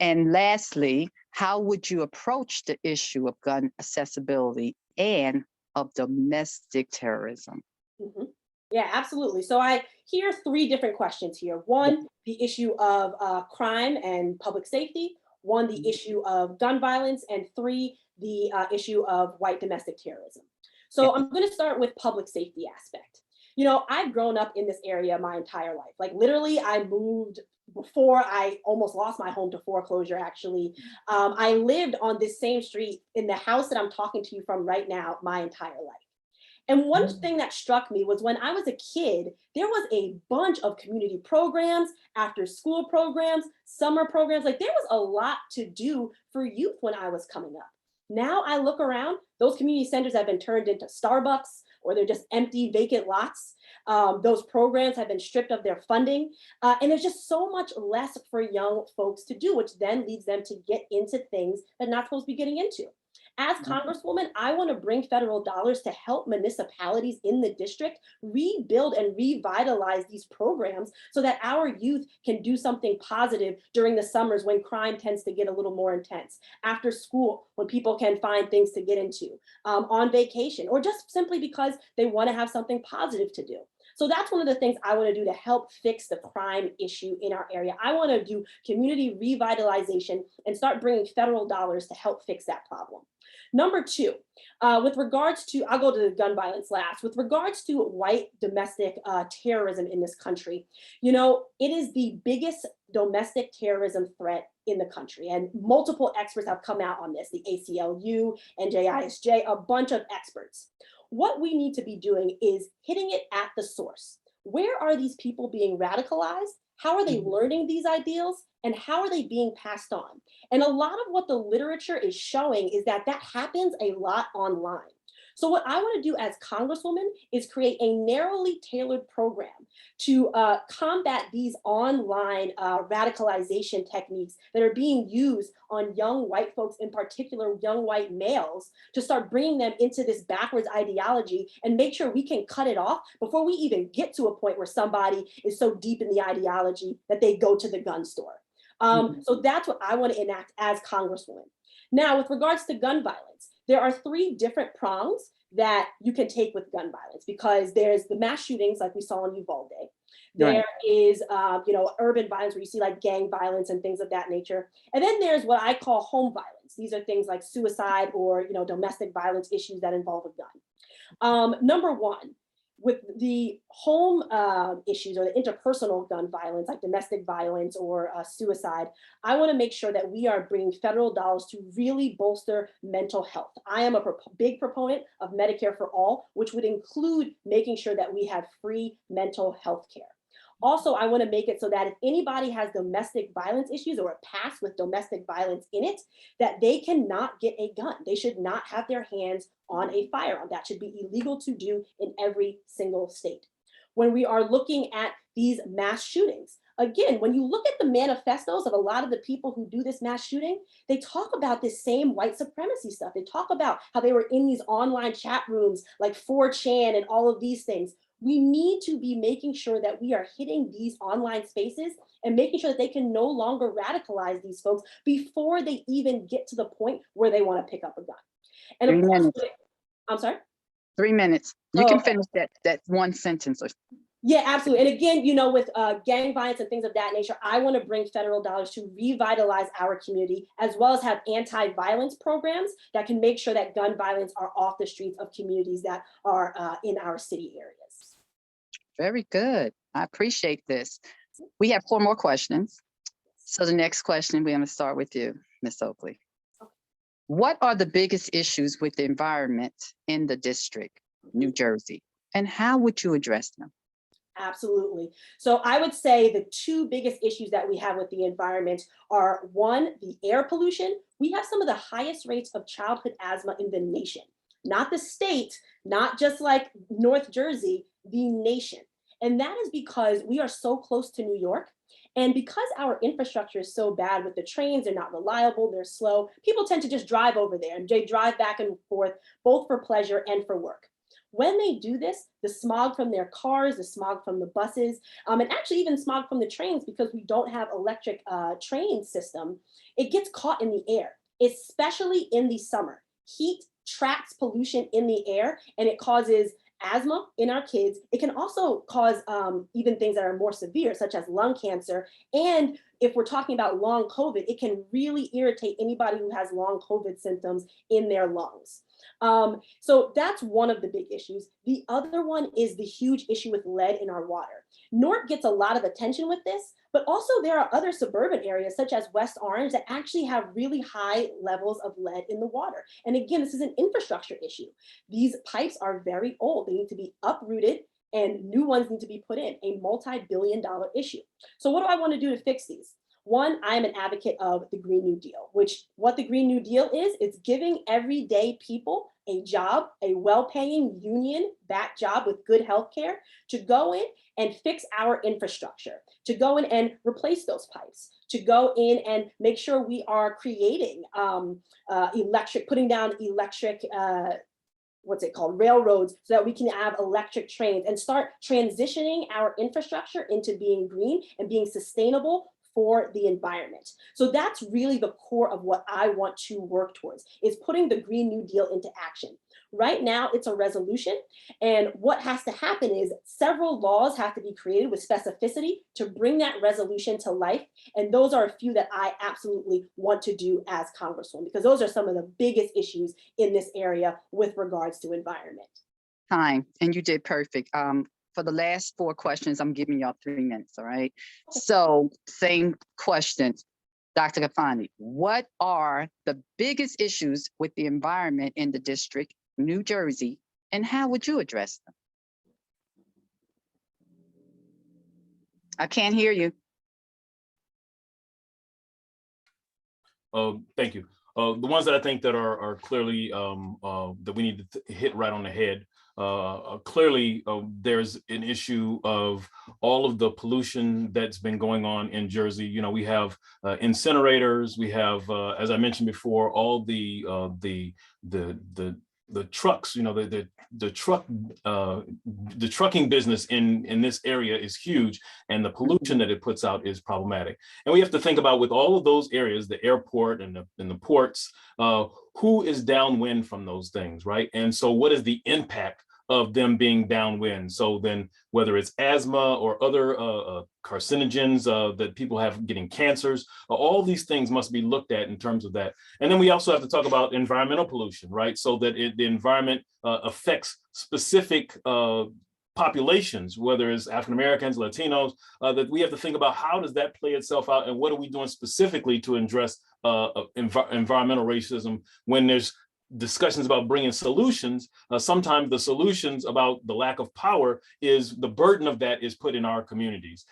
And lastly, how would you approach the issue of gun accessibility and of domestic terrorism? Mm-hmm. Yeah, absolutely. So I hear three different questions here. One, the issue of crime and public safety. One, the issue of gun violence. And three, the issue of white domestic terrorism. So I'm going to start with public safety aspect. You know, I've grown up in this area my entire life. Like literally, I moved before I almost lost my home to foreclosure, actually. I lived on this same street in the house that I'm talking to you from right now my entire life. And one thing that struck me was when I was a kid, there was a bunch of community programs, after school programs, summer programs. Like there was a lot to do for youth when I was coming up. Now I look around, those community centers have been turned into Starbucks, or they're just empty, vacant lots. Those programs have been stripped of their funding. And there's just so much less for young folks to do, which then leads them to get into things they're not supposed to be getting into. As Congresswoman, I want to bring federal dollars to help municipalities in the district rebuild and revitalize these programs so that our youth can do something positive during the summers when crime tends to get a little more intense, after school when people can find things to get into, on vacation, or just simply because they want to have something positive to do. So that's one of the things I want to do to help fix the crime issue in our area. I want to do community revitalization and start bringing federal dollars to help fix that problem. Number two, with regards to, I'll go to the gun violence last, with regards to white domestic terrorism in this country, you know, it is the biggest domestic terrorism threat in the country. And multiple experts have come out on this, the ACLU, NJISJ, a bunch of experts. What we need to be doing is hitting it at the source. Where are these people being radicalized? How are they learning these ideals? And how are they being passed on? And a lot of what the literature is showing is that that happens a lot online. So what I want to do as Congresswoman is create a narrowly tailored program to combat these online radicalization techniques that are being used on young white folks, in particular young white males, to start bringing them into this backwards ideology and make sure we can cut it off before we even get to a point where somebody is so deep in the ideology that they go to the gun store. So that's what I want to enact as Congresswoman. Now, with regards to gun violence, there are 3 different prongs that you can take with gun violence, because there's the mass shootings like we saw in Uvalde. There is, urban violence where you see like gang violence and things of that nature. And then there's what I call home violence. These are things like suicide or, domestic violence issues that involve a gun. Number 1, with the home issues or the interpersonal gun violence, like domestic violence or suicide, I want to make sure that we are bringing federal dollars to really bolster mental health. I am a big proponent of Medicare for all, which would include making sure that we have free mental health care. Also, I want to make it so that if anybody has domestic violence issues or a past with domestic violence in it, that they cannot get a gun. They should not have their hands on a firearm. That should be illegal to do in every single state. When we are looking at these mass shootings, again, when you look at the manifestos of a lot of the people who do this mass shooting, they talk about this same white supremacy stuff. They talk about how they were in these online chat rooms like 4chan and all of these things. We need to be making sure that we are hitting these online spaces and making sure that they can no longer radicalize these folks before they even get to the point where they want to pick up a gun. And 3 minutes. I'm sorry? 3 minutes. You can finish that one sentence. Yeah, absolutely. And again, with gang violence and things of that nature, I want to bring federal dollars to revitalize our community, as well as have anti-violence programs that can make sure that gun violence are off the streets of communities that are in our city areas. Very good. I appreciate this. We have 4 more questions. So the next question, we're going to start with you, Ms. Oakley. What are the biggest issues with the environment in the district, New Jersey, and how would you address them? Absolutely. So I would say the 2 biggest issues that we have with the environment are, 1, the air pollution. We have some of the highest rates of childhood asthma in the nation, not the state, not just like North Jersey, the nation. And that is because we are so close to New York. And because our infrastructure is so bad with the trains, they're not reliable, they're slow, people tend to just drive over there and they drive back and forth, both for pleasure and for work. When they do this, the smog from their cars, the smog from the buses, and actually even smog from the trains, because we don't have electric train system, it gets caught in the air, especially in the summer. Heat traps pollution in the air and it causes asthma in our kids. It can also cause even things that are more severe, such as lung cancer. And if we're talking about long COVID, it can really irritate anybody who has long COVID symptoms in their lungs. So that's one of the big issues. The other one is the huge issue with lead in our water. North gets a lot of attention with this, but also there are other suburban areas such as West Orange that actually have really high levels of lead in the water. And again, this is an infrastructure issue. These pipes are very old. They need to be uprooted and new ones need to be put in, a multi-billion-dollar issue. So what do I want to do to fix these? 1, I am an advocate of the Green New Deal, which what the Green New Deal is, it's giving everyday people a job, a well-paying union-backed job with good health care to go in and fix our infrastructure, to go in and replace those pipes, to go in and make sure we are creating putting down electric, railroads, so that we can have electric trains and start transitioning our infrastructure into being green and being sustainable for the environment. So that's really the core of what I want to work towards, is putting the Green New Deal into action. Right now, it's a resolution. And what has to happen is several laws have to be created with specificity to bring that resolution to life. And those are a few that I absolutely want to do as Congresswoman, because those are some of the biggest issues in this area with regards to environment. Time, and you did perfect. For the last 4 questions, I'm giving y'all 3 minutes, all right? So same questions. Dr. Khalfani, what are the biggest issues with the environment in the district, New Jersey, and how would you address them? I can't hear you. Thank you. The ones that I think that are clearly that we need to hit right on the head. Clearly, there's an issue of all of the pollution that's been going on in Jersey. You know, we have incinerators. We have, as I mentioned before, all the trucks. You know, the trucking business in this area is huge, and the pollution that it puts out is problematic. And we have to think about, with all of those areas, the airport and the ports, who is downwind from those things, right? And so what is the impact of them being downwind? So then whether it's asthma or other carcinogens that people have getting cancers, all these things must be looked at in terms of that. And then we also have to talk about environmental pollution, right? So that the environment affects specific populations, whether it's African Americans, Latinos, that we have to think about how does that play itself out, and what are we doing specifically to address environmental racism when there's discussions about bringing solutions. Sometimes the solutions about the lack of power is the burden of that is put in our communities.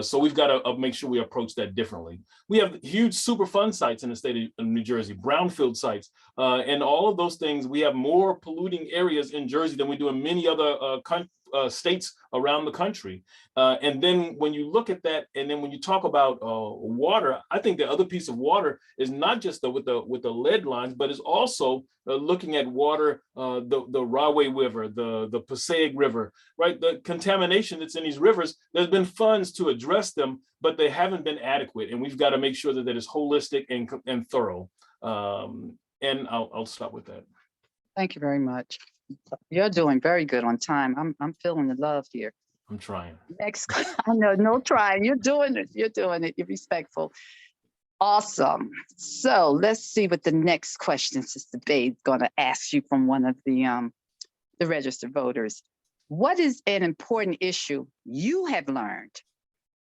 So we've got to make sure we approach that differently. We have huge Superfund sites in the state of New Jersey, brownfield sites, and all of those things. We have more polluting areas in Jersey than we do in many other states around the country. And then when you look at that, and then when you talk about water, I think the other piece of water is not just with the lead lines, but is also looking at water, the Rahway River, the Passaic River, right? The contamination that's in these rivers, there's been funds to address them, but they haven't been adequate. And we've got to make sure that is holistic and thorough. And I'll stop with that. Thank you very much. You're doing very good on time. I'm feeling the love here. I'm trying. Next, I know, no trying. You're doing it. You're doing it. You're respectful. Awesome. So let's see what the next question Sister Babe's going to ask you from one of the registered voters. What is an important issue you have learned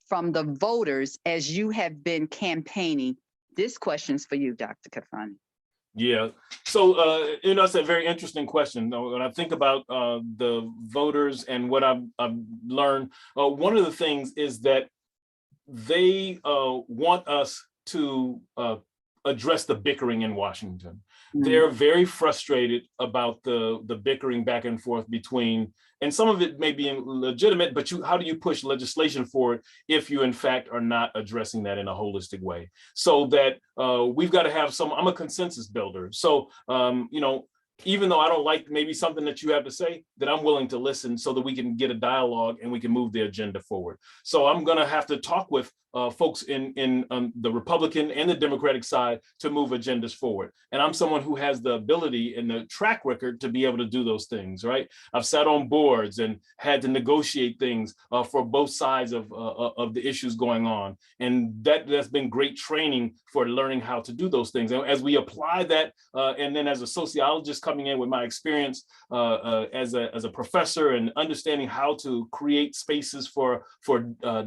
from the voters as you have been campaigning? This question's for you, Dr. Khalfani. Yeah, so you know, it's a very interesting question. When I think about the voters and what I've learned, one of the things is that they want us to address the bickering in Washington. They're very frustrated about the bickering back and forth between, and some of it may be legitimate, but how do you push legislation forward if you in fact are not addressing that in a holistic way? So that we've got to have I'm a consensus builder. So, you know, even though I don't like maybe something that you have to say, that I'm willing to listen so that we can get a dialogue and we can move the agenda forward. So I'm gonna have to talk with folks in the Republican and the Democratic side to move agendas forward. And I'm someone who has the ability and the track record to be able to do those things, right? I've sat on boards and had to negotiate things for both sides of the issues going on. And that's been great training for learning how to do those things. And as we apply that, and then as a sociologist coming in with my experience as a professor and understanding how to create spaces for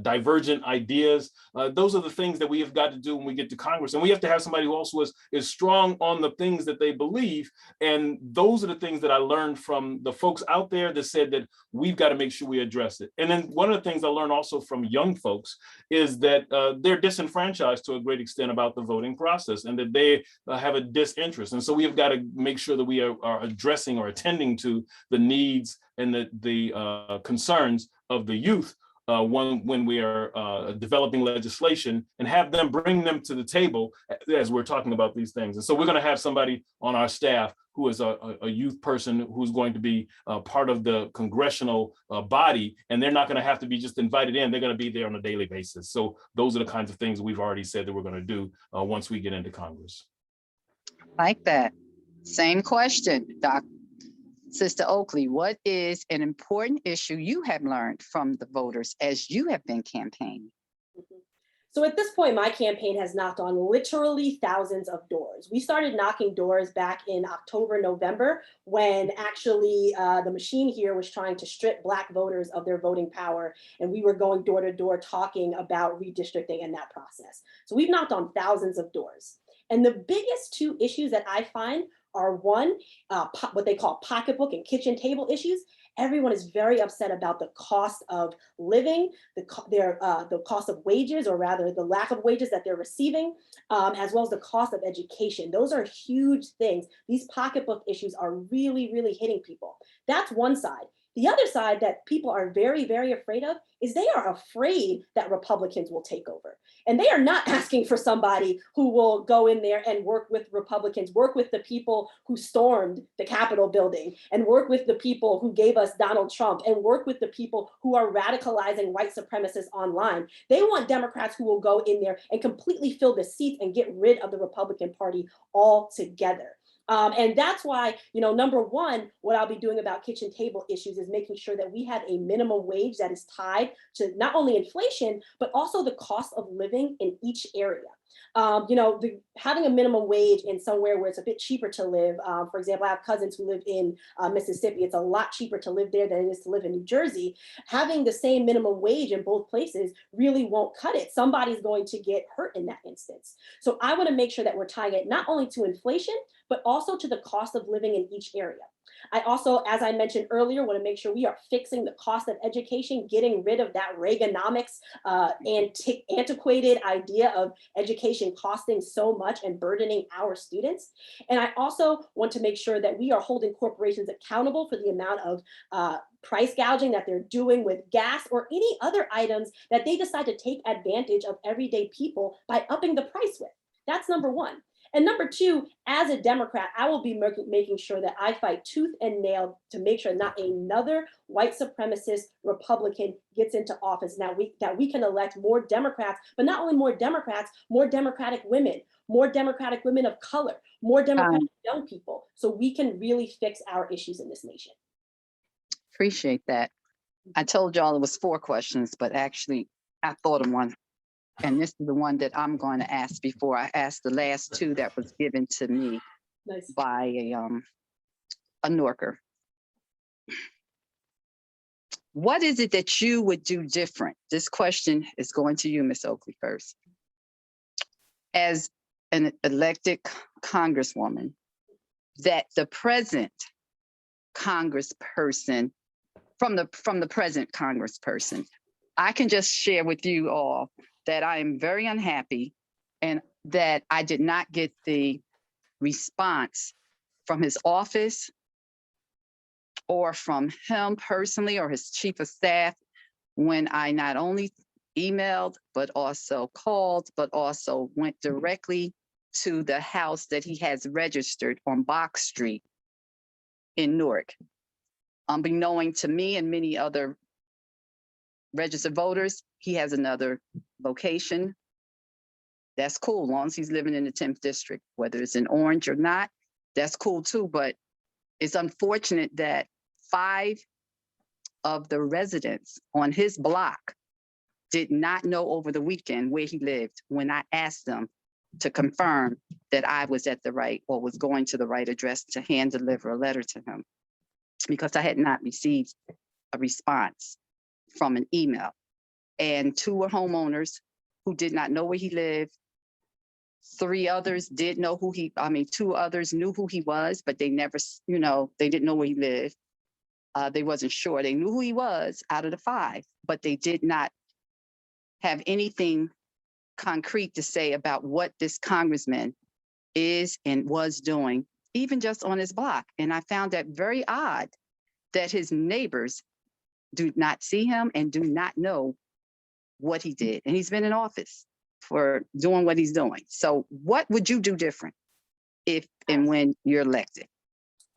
divergent ideas, those are the things that we have got to do when we get to Congress. And we have to have somebody who also is strong on the things that they believe. And those are the things that I learned from the folks out there that said that we've got to make sure we address it. And then one of the things I learned also from young folks is that they're disenfranchised to a great extent about the voting process, and that they have a disinterest. And so we have got to make sure that we are addressing or attending to the needs and the concerns of the youth when we are developing legislation, and have them bring them to the table as we're talking about these things. And so we're going to have somebody on our staff who is a youth person who's going to be part of the congressional body, and they're not going to have to be just invited in. They're going to be there on a daily basis. So those are the kinds of things we've already said that we're going to do once we get into Congress. Like that. Same question, Sister Oakley. What is an important issue you have learned from the voters as you have been campaigning? So at this point, my campaign has knocked on literally thousands of doors. We started knocking doors back in October, November, when actually the machine here was trying to strip Black voters of their voting power. And we were going door to door talking about redistricting and that process. So we've knocked on thousands of doors. And the biggest two issues that I find are one, what they call pocketbook and kitchen table issues. Everyone is very upset about the cost of living, the cost of wages, or rather the lack of wages that they're receiving, as well as the cost of education. Those are huge things. These pocketbook issues are really, really hitting people. That's one side. The other side that people are very, very afraid of is they are afraid that Republicans will take over. And they are not asking for somebody who will go in there and work with Republicans, work with the people who stormed the Capitol building, and work with the people who gave us Donald Trump, and work with the people who are radicalizing white supremacists online. They want Democrats who will go in there and completely fill the seats and get rid of the Republican Party altogether. And that's why, number one, what I'll be doing about kitchen table issues is making sure that we have a minimum wage that is tied to not only inflation, but also the cost of living in each area. Having a minimum wage in somewhere where it's a bit cheaper to live. For example, I have cousins who live in Mississippi. It's a lot cheaper to live there than it is to live in New Jersey. Having the same minimum wage in both places really won't cut it. Somebody's going to get hurt in that instance. So I want to make sure that we're tying it not only to inflation, but also to the cost of living in each area. I also, as I mentioned earlier, want to make sure we are fixing the cost of education, getting rid of that Reaganomics antiquated idea of education costing so much and burdening our students. And I also want to make sure that we are holding corporations accountable for the amount of price gouging that they're doing with gas or any other items that they decide to take advantage of everyday people by upping the price with. That's number one. And number two, as a Democrat, I will be making sure that I fight tooth and nail to make sure not another white supremacist Republican gets into office. Now that we can elect more Democrats, but not only more Democrats, more Democratic women of color, more Democratic young people, so we can really fix our issues in this nation. Appreciate that. I told y'all it was 4 questions, but actually I thought of one. And this is the one that I'm going to ask before I ask the last 2 that was given to me Nice. by a Norker. What is it that you would do different? This question is going to you, Ms. Oakley, first. As an elected congresswoman, that the present congressperson, from the present congressperson, I can just share with you all that I am very unhappy and that I did not get the response from his office or from him personally or his chief of staff when I not only emailed, but also called, but also went directly to the house that he has registered on Box Street in Newark. Unbeknown to me and many other registered voters, he has another location. That's cool, as long as he's living in the 10th district, whether it's in Orange or not, that's cool too. But it's unfortunate that 5 of the residents on his block did not know over the weekend where he lived when I asked them to confirm that I was at the right or was going to the right address to hand deliver a letter to him, because I had not received a response from an email. And 2 were homeowners who did not know where he lived. 3 others did know 2 others knew who he was, but they never, they didn't know where he lived. They wasn't sure. They knew who he was out of the 5, but they did not have anything concrete to say about what this congressman is and was doing, even just on his block. And I found that very odd that his neighbors do not see him and do not know what he did. And he's been in office for doing what he's doing. So what would you do different if and when you're elected?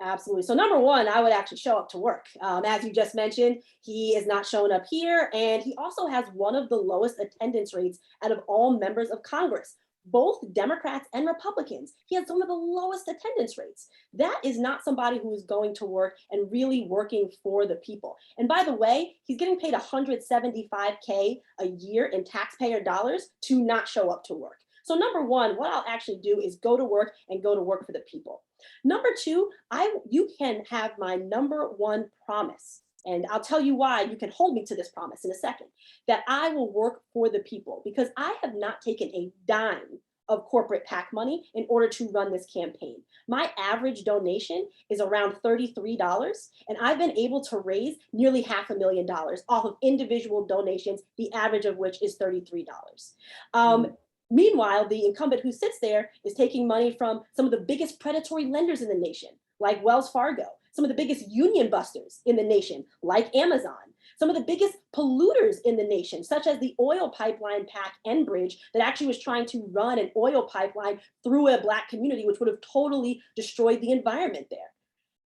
Absolutely. So number one, I would actually show up to work. As you just mentioned, he is not showing up here. And he also has one of the lowest attendance rates out of all members of Congress, both Democrats and Republicans. He has some of the lowest attendance rates. That is not somebody who is going to work and really working for the people. And by the way, he's getting paid $175K a year in taxpayer dollars to not show up to work. So number one, what I'll actually do is go to work and go to work for the people. Number two, you can have my number one promise, and I'll tell you why. You can hold me to this promise in a second, that I will work for the people, because I have not taken a dime of corporate PAC money in order to run this campaign. My average donation is around $33, and I've been able to raise nearly $500,000 off of individual donations, the average of which is $33. Meanwhile, the incumbent who sits there is taking money from some of the biggest predatory lenders in the nation, like Wells Fargo, some of the biggest union busters in the nation, like Amazon, some of the biggest polluters in the nation, such as the oil pipeline PAC Enbridge, that actually was trying to run an oil pipeline through a Black community, which would have totally destroyed the environment there.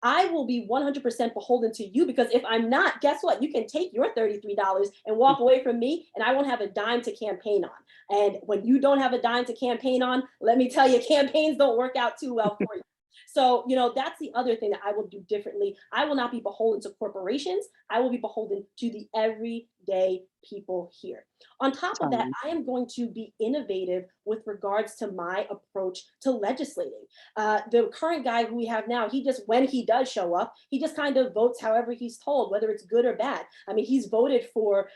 I will be 100% beholden to you, because if I'm not, guess what? You can take your $33 and walk away from me, and I won't have a dime to campaign on. And when you don't have a dime to campaign on, let me tell you, campaigns don't work out too well for you. So, that's the other thing that I will do differently. I will not be beholden to corporations. I will be beholden to the everyday people here. On top of that, I am going to be innovative with regards to my approach to legislating. The current guy who we have now, when he does show up, he just kind of votes however he's told, whether it's good or bad. I mean, he's voted for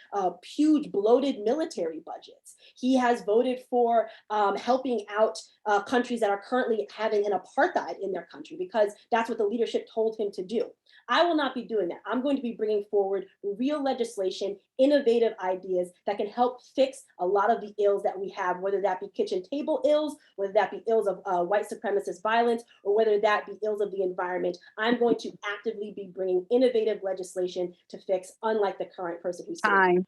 huge bloated military budgets. He has voted for helping out countries that are currently having an apartheid in their country, because that's what the leadership told him to do. I will not be doing that. I'm going to be bringing forward real legislation, innovative ideas that can help fix a lot of the ills that we have, whether that be kitchen table ills, whether that be ills of white supremacist violence, or whether that be ills of the environment. I'm going to actively be bringing innovative legislation to fix, unlike the current person who's Time.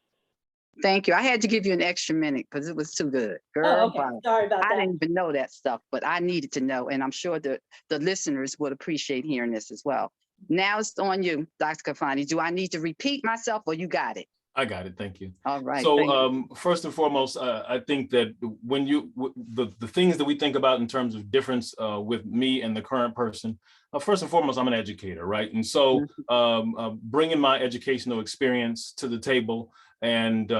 Thank you. I had to give you an extra minute because it was too good. Girl, oh, okay. Sorry about that. I didn't even know that stuff, but I needed to know. And I'm sure the listeners would appreciate hearing this as well. Now it's on you, Dr. Khalfani. Do I need to repeat myself, or you got it? I got it. Thank you. All right. So first and foremost, I think that when the things that we think about in terms of difference with me and the current person, first and foremost, I'm an educator, right? And so bringing my educational experience to the table and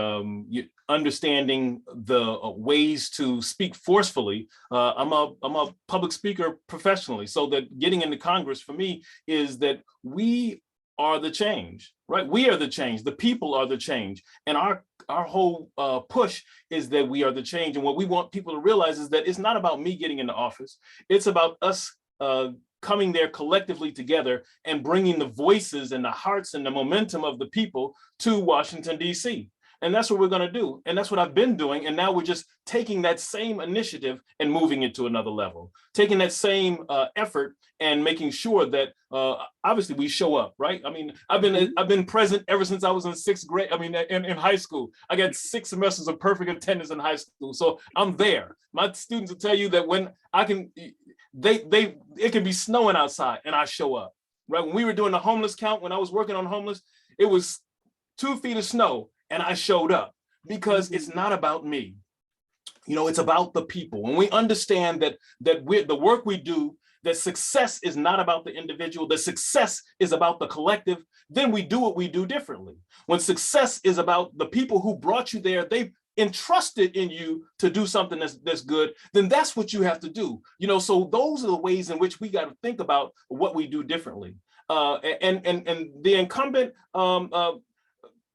understanding the ways to speak forcefully. I'm a public speaker professionally, so that getting into Congress for me is that we are the change, right? We are the change. The people are the change. And our whole push is that we are the change. And what we want people to realize is that it's not about me getting into office. It's about us coming there collectively together and bringing the voices and the hearts and the momentum of the people to Washington, D.C. And that's what we're going to do. And that's what I've been doing. And now we're just taking that same initiative and moving it to another level, taking that same effort and making sure that obviously we show up, right? I mean, I've been present ever since I was in sixth grade. I mean, in high school, I got 6 semesters of perfect attendance in high school. So I'm there. My students will tell you that when I can, it can be snowing outside and I show up, right? When we were doing the homeless count, when I was working on homeless, it was 2 feet of snow and I showed up, because it's not about me. It's about the people. When we understand that the work we do, that success is not about the individual, that success is about the collective, then we do what we do differently. When success is about the people who brought you there, they've entrusted in you to do something that's good, then that's what you have to do. So those are the ways in which we got to think about what we do differently. And the incumbent,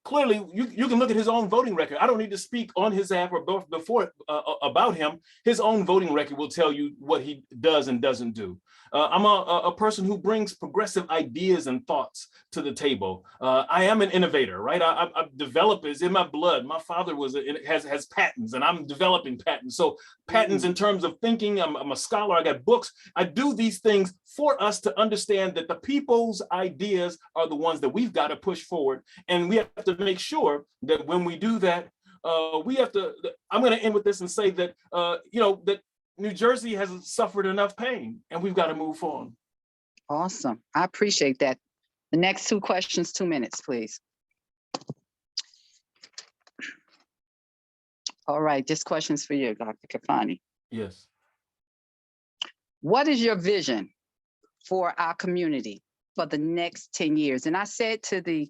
clearly, you can look at his own voting record. I don't need to speak on his behalf or before about him. His own voting record will tell you what he does and doesn't do. I'm a person who brings progressive ideas and thoughts to the table. I am an innovator, right? I develop is in my blood. My father has patents, and I'm developing patents. So patents in terms of thinking. I'm a scholar. I got books. I do these things for us to understand that the people's ideas are the ones that we've got to push forward, and we have to make sure that when we do that, we have to. I'm going to end with this and say that that New Jersey has suffered enough pain, and we've got to move on. Awesome. I appreciate that. The next 2 questions, 2 minutes, please. All right, this question's for you, Dr. Khalfani. Yes. What is your vision for our community for the next 10 years? And I said to the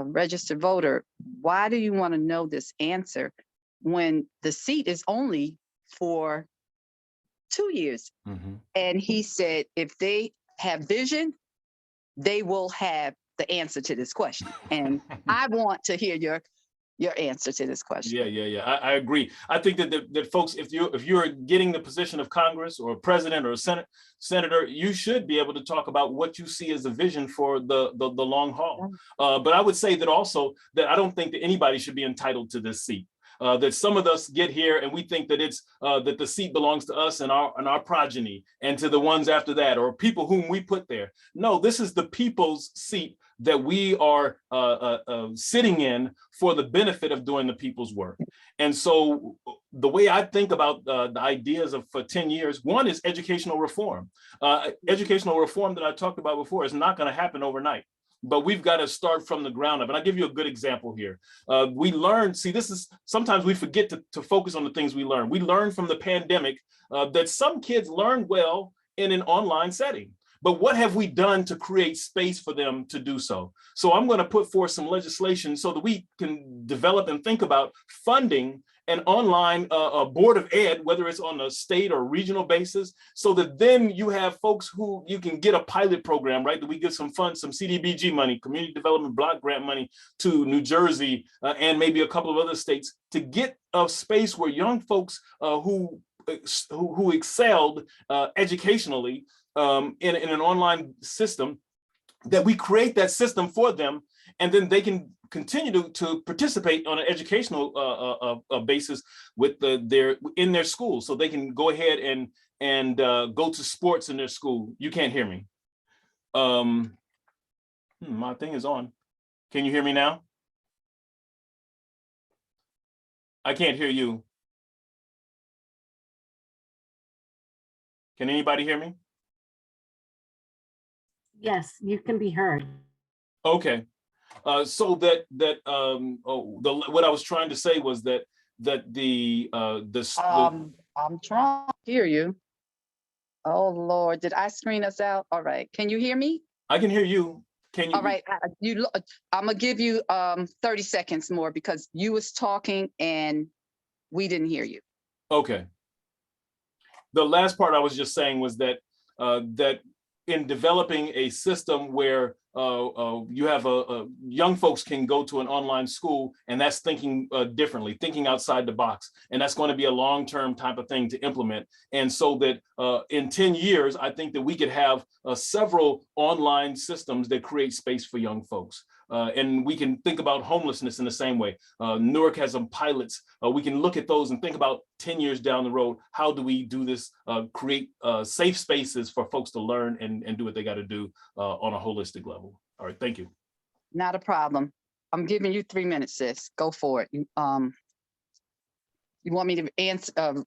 registered voter, why do you want to know this answer when the seat is only for 2 years? And he said, if they have vision, they will have the answer to this question. And I want to hear your answer to this question. Yeah. I agree. I think that folks, if you're getting the position of Congress or president or senator, you should be able to talk about what you see as a vision for the long haul. But I would say that also that I don't think that anybody should be entitled to this seat. That some of us get here and we think that it's that the seat belongs to us and our progeny and to the ones after that, or people whom we put there. No, this is the people's seat that we are sitting in for the benefit of doing the people's work. And so the way I think about the ideas of for 10 years, one is educational reform. Educational reform that I talked about before is not going to happen overnight. But we've got to start from the ground up. And I'll give you a good example here. We learned, see, this is, sometimes we forget to focus on the things we learn. We learned from the pandemic that some kids learn well in an online setting. But what have we done to create space for them to do so? So I'm going to put forth some legislation so that we can develop and think about funding an online board of ed, whether it's on a state or regional basis, so that then you have folks who you can get a pilot program, right? That we give some funds, some CDBG money, community development block grant money to New Jersey and maybe a couple of other states to get a space where young folks who excelled educationally in an online system, that we create that system for them, and then they can continue to participate on an educational basis with in their school, so they can go ahead and go to sports in their school. You can't hear me. My thing is on. Can you hear me now? I can't hear you. Can anybody hear me? Yes, you can be heard. Okay. So what I was trying to say was that I'm trying to hear you. Oh Lord, did I screen us out? All right, can you hear me? I can hear you. Can you? All right, I'm gonna give you 30 seconds more because you was talking and we didn't hear you. Okay. The last part I was just saying was that that in developing a system where you have young folks can go to an online school, and that's thinking differently, thinking outside the box. And that's going to be a long-term type of thing to implement. And so that in 10 years, I think that we could have several online systems that create space for young folks. And we can think about homelessness in the same way. Newark has some pilots. We can look at those and think about 10 years down the road, how do we do this, create safe spaces for folks to learn and do what they got to do on a holistic level. All right, thank you. Not a problem. I'm giving you 3 minutes, sis. Go for it. You want me to answer,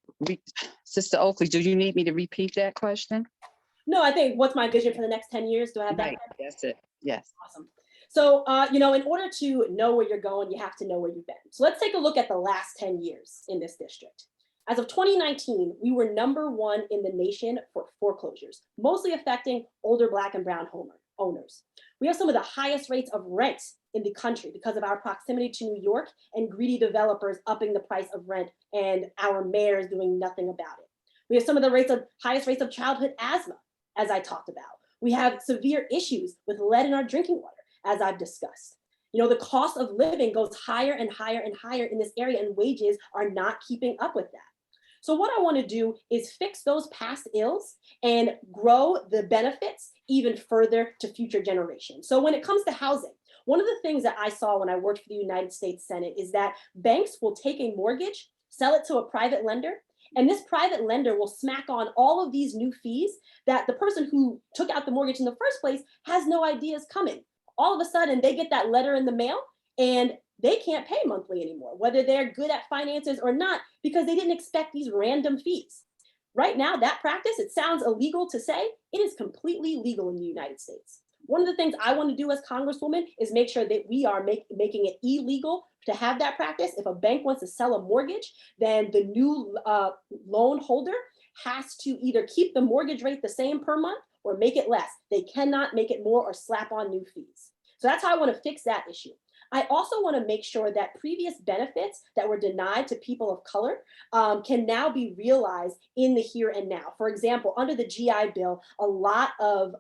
Sister Oakley, do you need me to repeat that question? No, I think what's my vision for the next 10 years? Do I have that? Right, that's it. Yes. Awesome. So, in order to know where you're going, you have to know where you've been. So let's take a look at the last 10 years in this district. As of 2019, we were #1 in the nation for foreclosures, mostly affecting older Black and brown owners. We have some of the highest rates of rent in the country because of our proximity to New York and greedy developers upping the price of rent and our mayors doing nothing about it. We have some of the highest rates of childhood asthma, as I talked about. We have severe issues with lead in our drinking water, as I've discussed. The cost of living goes higher and higher and higher in this area, and wages are not keeping up with that. So what I want to do is fix those past ills and grow the benefits even further to future generations. So when it comes to housing, one of the things that I saw when I worked for the United States Senate is that banks will take a mortgage, sell it to a private lender, and this private lender will smack on all of these new fees that the person who took out the mortgage in the first place has no idea is coming. All of a sudden, they get that letter in the mail and they can't pay monthly anymore, whether they're good at finances or not, because they didn't expect these random fees. Right now, that practice, it sounds illegal to say, it is completely legal in the United States. One of the things I want to do as Congresswoman is make sure that we are making it illegal to have that practice. If a bank wants to sell a mortgage, then the new loan holder has to either keep the mortgage rate the same per month or make it less. They cannot make it more or slap on new fees. So that's how I want to fix that issue. I also want to make sure that previous benefits that were denied to people of color can now be realized in the here and now. For example, under the GI Bill, a lot of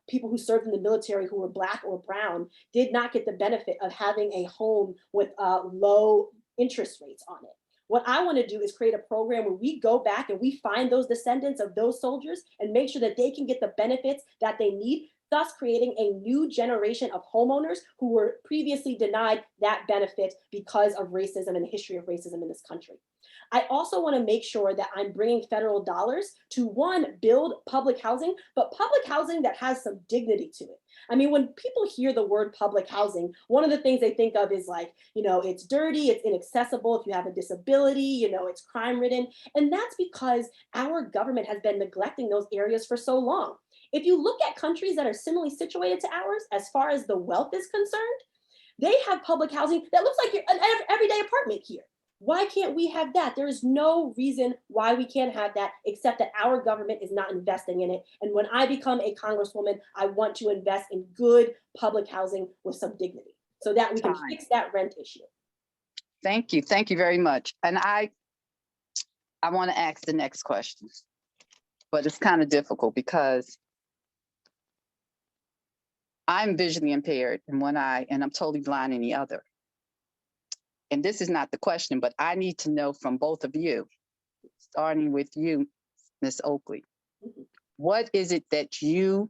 people who served in the military who were Black or brown did not get the benefit of having a home with low interest rates on it. What I want to do is create a program where we go back and we find those descendants of those soldiers and make sure that they can get the benefits that they need, thus creating a new generation of homeowners who were previously denied that benefit because of racism and the history of racism in this country. I also want to make sure that I'm bringing federal dollars to, one, build public housing, but public housing that has some dignity to it. I mean, when people hear the word public housing, one of the things they think of is like, you know, it's dirty, it's inaccessible, if you have a disability, you know, it's crime ridden. And that's because our government has been neglecting those areas for so long. If you look at countries that are similarly situated to ours, as far as the wealth is concerned, they have public housing that looks like an everyday apartment here. Why can't we have that? There is no reason why we can't have that, except that our government is not investing in it. And when I become a congresswoman, I want to invest in good public housing with some dignity so that we can fix that rent issue. Thank you. Thank you very much. And I want to ask the next question, but it's kind of difficult because I'm visually impaired in one eye and I'm totally blind in the other. And this is not the question, but I need to know from both of you, starting with you, Ms. Oakley, what is it that you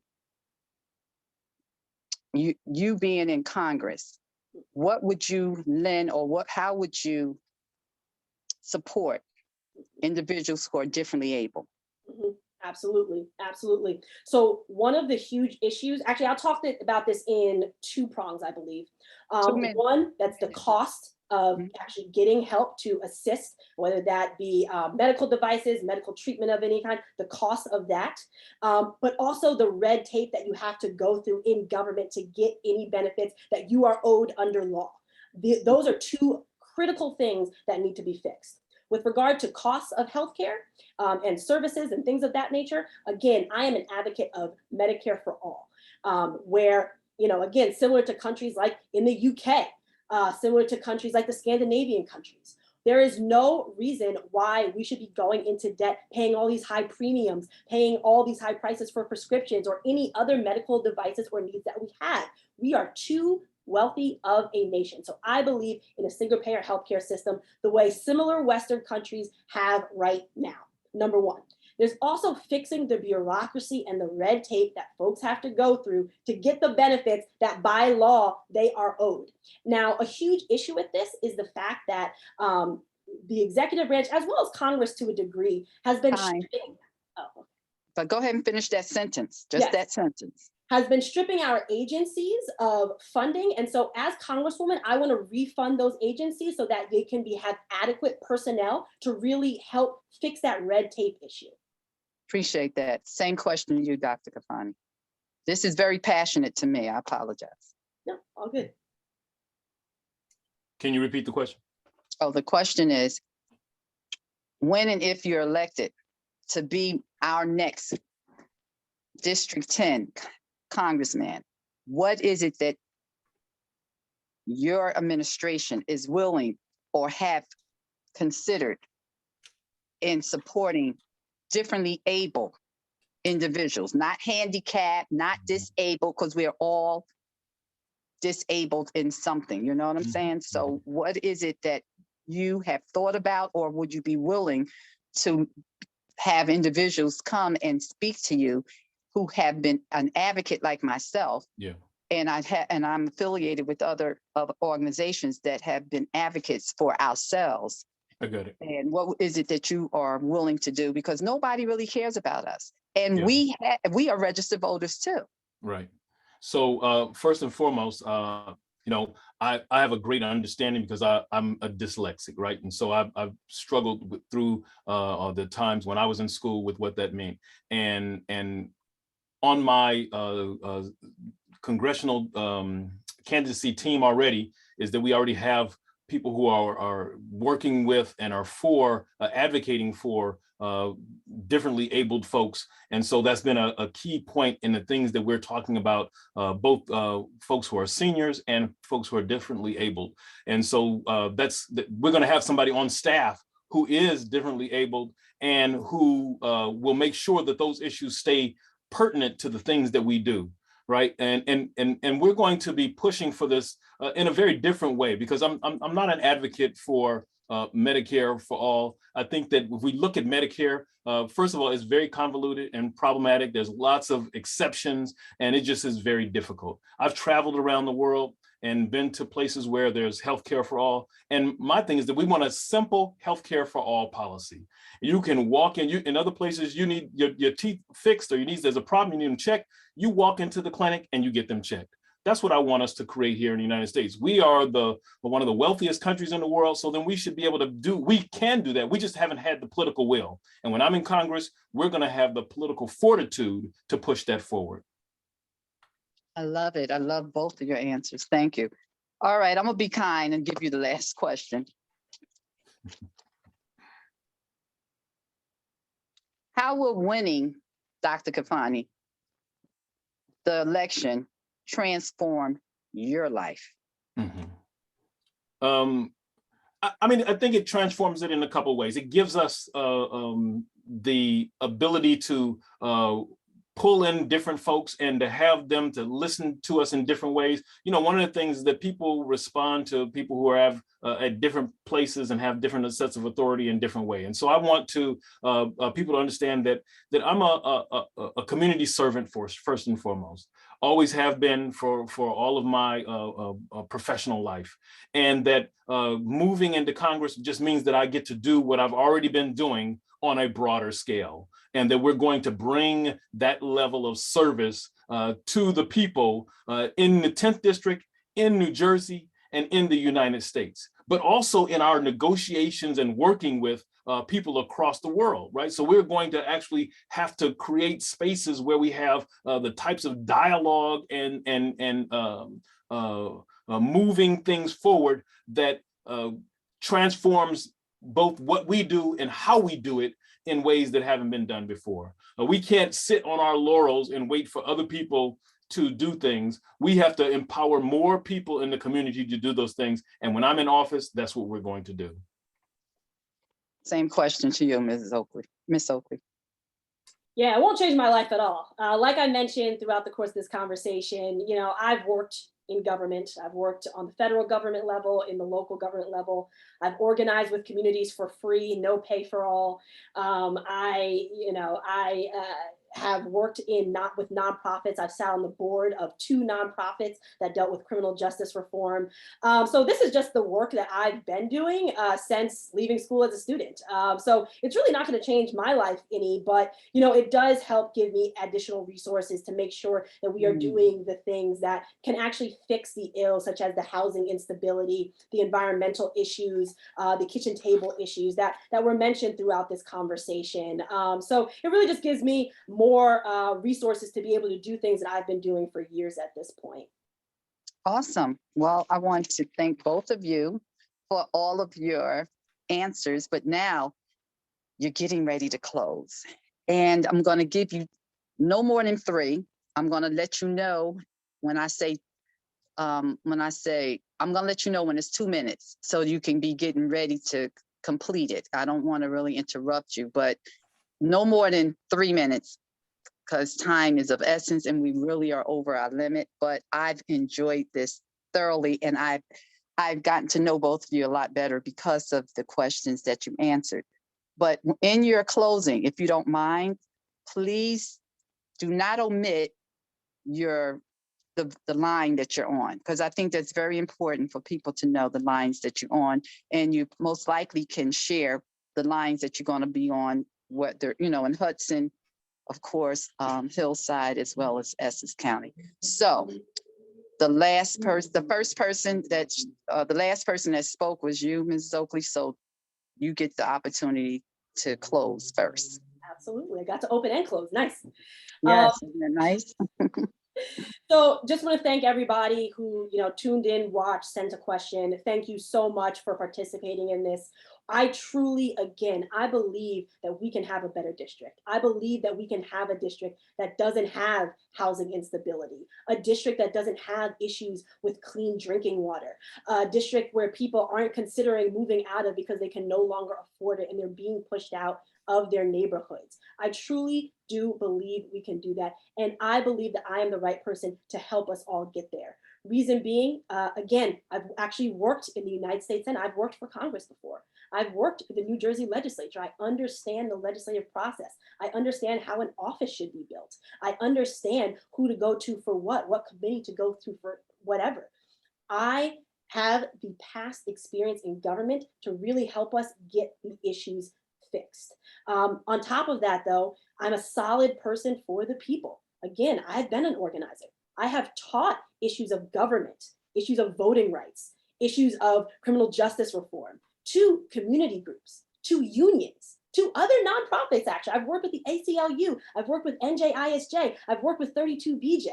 being in Congress, what would you lend or how would you support individuals who are differently able? Absolutely, absolutely. So one of the huge issues, actually, I'll talk about this in two prongs, I believe. One, that's the cost of actually getting help to assist, whether that be medical devices, medical treatment of any kind, the cost of that, but also the red tape that you have to go through in government to get any benefits that you are owed under law. Those are two critical things that need to be fixed. With regard to costs of healthcare and services and things of that nature, again, I am an advocate of Medicare for all, where, you know, again, similar to countries like in the UK, similar to countries like the Scandinavian countries, there is no reason why we should be going into debt, paying all these high premiums, paying all these high prices for prescriptions or any other medical devices or needs that we have. We are too wealthy of a nation. So I believe in a single payer healthcare system, the way similar Western countries have right now, number one. There's also fixing the bureaucracy and the red tape that folks have to go through to get the benefits that by law they are owed. Now, a huge issue with this is the fact that the executive branch, as well as Congress to a degree, has been stripping. But go ahead and finish that sentence, just that sentence. Has been stripping our agencies of funding. And so as Congresswoman, I want to refund those agencies so that they can have adequate personnel to really help fix that red tape issue. Appreciate that. Same question to you, Dr. Khalfani. This is very passionate to me. I apologize. No, all good. Can you repeat the question? Oh, the question is, when and if you're elected to be our next District 10 congressman, what is it that your administration is willing or have considered in supporting differently able individuals, not handicapped, not disabled, because we're all disabled in something, you know what I'm saying? So what is it that you have thought about, or would you be willing to have individuals come and speak to you who have been an advocate like myself? Yeah. And I'm affiliated with other organizations that have been advocates for ourselves. I got it. And what is it that you are willing to do? Because nobody really cares about us. And we are registered voters too. Right. So first and foremost, you know, I have a great understanding because I'm a dyslexic, right? And so I've struggled through the times when I was in school with what that meant. And on my congressional candidacy team already is that we already have people who are working with and are for advocating for differently abled folks. And so that's been a key point in the things that we're talking about, both folks who are seniors and folks who are differently abled. And so we're going to have somebody on staff who is differently abled and who will make sure that those issues stay pertinent to the things that we do. Right. And we're going to be pushing for this in a very different way, because I'm not an advocate for Medicare for all. I think that if we look at Medicare, first of all, it's very convoluted and problematic. There's lots of exceptions, and it just is very difficult. I've traveled around the world and been to places where there's healthcare for all. And my thing is that we want a simple healthcare for all policy. You can walk in other places, you need your teeth fixed, or there's a problem, you need them checked. You walk into the clinic and you get them checked. That's what I want us to create here in the United States. We are one of the wealthiest countries in the world, so then we should be able to we can do that. We just haven't had the political will. And when I'm in Congress, we're going to have the political fortitude to push that forward. I love it. I love both of your answers. Thank you. All right, I'm gonna be kind and give you the last question. How will winning, Dr. Khalfani, the election transform your life? Mm-hmm. I mean, I think it transforms it in a couple of ways. It gives us the ability to pull in different folks and to have them to listen to us in different ways. You know, one of the things is that people respond to people who are at different places and have different sets of authority in different ways. And so I want to people to understand that I'm a community servant first and foremost. Always have been for all of my professional life. And that moving into Congress just means that I get to do what I've already been doing on a broader scale, and that we're going to bring that level of service to the people in the 10th district, in New Jersey, and in the United States, but also in our negotiations and working with people across the world, right? So we're going to actually have to create spaces where we have the types of dialogue and moving things forward that transforms both what we do and how we do it in ways that haven't been done before. We can't sit on our laurels and wait for other people to do things. We have to empower more people in the community to do those things. And when I'm in office, that's what we're going to do. Same question to you, Mrs. Oakley. Miss Oakley. Yeah, it won't change my life at all. Like I mentioned throughout the course of this conversation, you know, I've worked in government. I've worked on the federal government level, in the local government level. I've organized with communities for free, no pay for all. I have worked with nonprofits. I've sat on the board of 2 nonprofits that dealt with criminal justice reform. So this is just the work that I've been doing since leaving school as a student. So it's really not going to change my life any, but you know, it does help give me additional resources to make sure that we are doing the things that can actually fix the ills, such as the housing instability, the environmental issues, the kitchen table issues that were mentioned throughout this conversation. So it really just gives me more resources to be able to do things that I've been doing for years at this point. Awesome. Well, I want to thank both of you for all of your answers, but now you're getting ready to close. And I'm going to give you no more than 3. I'm going to let you know when I say, I'm going to let you know when it's 2 minutes so you can be getting ready to complete it. I don't want to really interrupt you, but no more than 3 minutes, because time is of essence and we really are over our limit. But I've enjoyed this thoroughly, and I've gotten to know both of you a lot better because of the questions that you answered. But in your closing, if you don't mind, please do not omit the line that you're on, because I think that's very important for people to know the lines that you're on, and you most likely can share the lines that you're going to be on, whether, you know, in Hudson, of course, Hillside, as well as Essex County. So the last person that spoke was you, Mrs. Oakley. So you get the opportunity to close first. Absolutely. I got to open and close. Nice. Yes, isn't that nice? So just want to thank everybody who, you know, tuned in, watched, sent a question. Thank you so much for participating in this. I truly, again, I believe that we can have a better district. I believe that we can have a district that doesn't have housing instability, a district that doesn't have issues with clean drinking water, a district where people aren't considering moving out of because they can no longer afford it and they're being pushed out of their neighborhoods. I truly do believe we can do that. And I believe that I am the right person to help us all get there. Reason being, again, I've actually worked in the United States and I've worked for Congress before. I've worked with the New Jersey legislature. I understand the legislative process. I understand how an office should be built. I understand who to go to for what committee to go to for whatever. I have the past experience in government to really help us get the issues fixed. On top of that, though, I'm a solid person for the people. Again, I've been an organizer. I have taught issues of government, issues of voting rights, issues of criminal justice reform to community groups, to unions, to other nonprofits, actually. I've worked with the ACLU, I've worked with NJISJ, I've worked with 32BJ.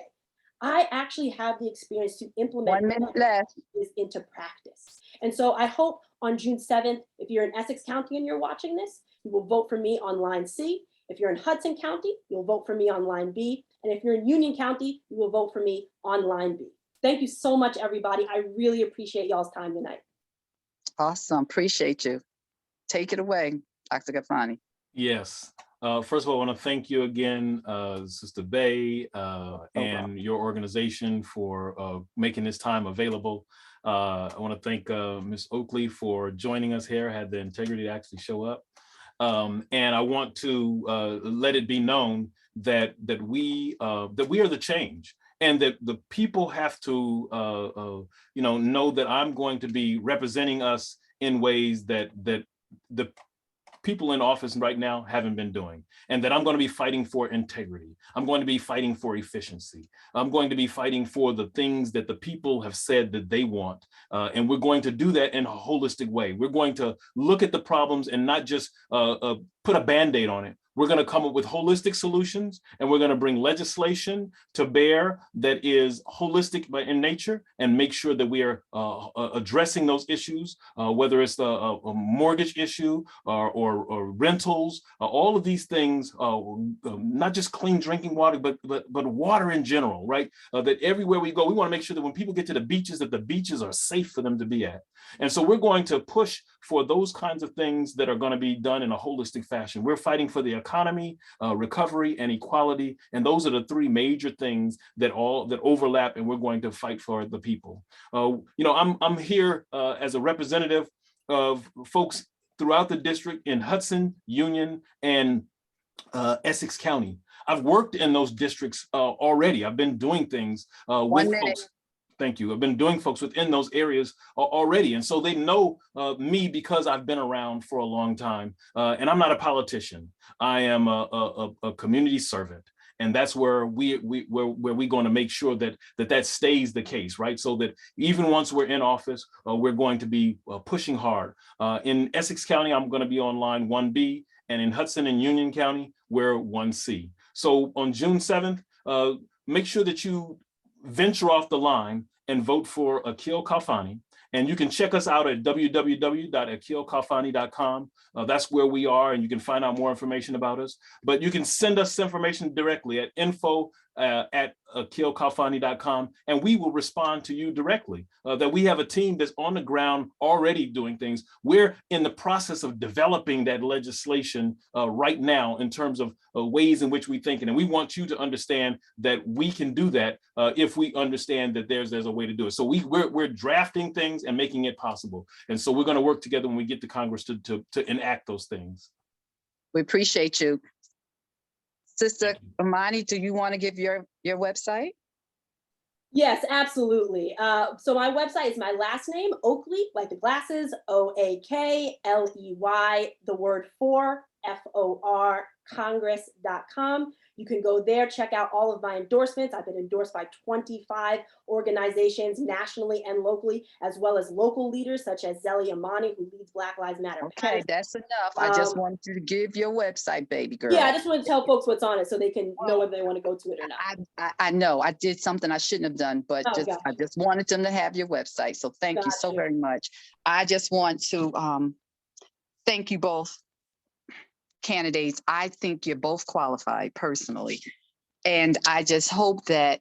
I actually have the experience to implement 1 minute left. this into practice. And so I hope on June 7th, if you're in Essex County and you're watching this, you will vote for me on line C. If you're in Hudson County, you'll vote for me on line B. And if you're in Union County, you will vote for me on line B. Thank you so much, everybody. I really appreciate y'all's time tonight. Awesome. Appreciate you. Take it away, Dr. Khalfani. Yes. First of all, I want to thank you again, Sister Bay, and your organization for making this time available. I want to thank Ms. Oakley for joining us here, had the integrity to actually show up. And I want to let it be known that we are the change, and that the people have to know that I'm going to be representing us in ways that the people in office right now haven't been doing, and that I'm going to be fighting for integrity. I'm going to be fighting for efficiency. I'm going to be fighting for the things that the people have said that they want. And we're going to do that in a holistic way. We're going to look at the problems and not just put a Band-Aid on it. We're going to come up with holistic solutions, and we're going to bring legislation to bear that is holistic in nature, and make sure that we are addressing those issues, whether it's a mortgage issue or rentals, all of these things, not just clean drinking water, but water in general, right? That everywhere we go, we want to make sure that when people get to the beaches, that the beaches are safe for them to be at. And so we're going to push for those kinds of things that are going to be done in a holistic fashion. We're fighting for the economy, recovery, and equality. And those are the three major things that overlap, and we're going to fight for the people. I'm here as a representative of folks throughout the district in Hudson, Union, and Essex County. I've worked in those districts already. I've been doing things with folks. Thank you. I've been doing folks within those areas already. And so they know me because I've been around for a long time. And I'm not a politician. I am a community servant. And that's where we're going to make sure that stays the case, right? So that even once we're in office, we're going to be pushing hard. In Essex County, I'm going to be on line 1B, and in Hudson and Union County, we're 1C. So on June 7th, make sure that you venture off the line and vote for Akil Khalfani. And you can check us out at www.akilkhalfani.com. That's where we are, and you can find out more information about us. But you can send us information directly at info@akilkhalfani.com, and we will respond to you directly. That we have a team that's on the ground already doing things. We're in the process of developing that legislation right now in terms of ways in which we think, and we want you to understand that we can do that if we understand that there's a way to do it. So we're drafting things and making it possible, and so we're going to work together when we get to Congress to enact those things. We appreciate you. Sister Imani, do you want to give your website? Yes, absolutely. So my website is my last name, Oakley, like the glasses, OAKLEY, the word for, FOR, Congress.com. You can go there, check out all of my endorsements. I've been endorsed by 25 organizations nationally and locally, as well as local leaders such as Imani, who leads Black Lives Matter. Okay, that's enough. I just wanted you to give your website, baby girl. Yeah, I just want to tell folks what's on it so they can know whether they want to go to it or not. I know I did something I shouldn't have done, but Gotcha. I just wanted them to have your website. So thank you so Gotcha. very much. I just want to Thank you both candidates. I think you're both qualified personally. And I just hope that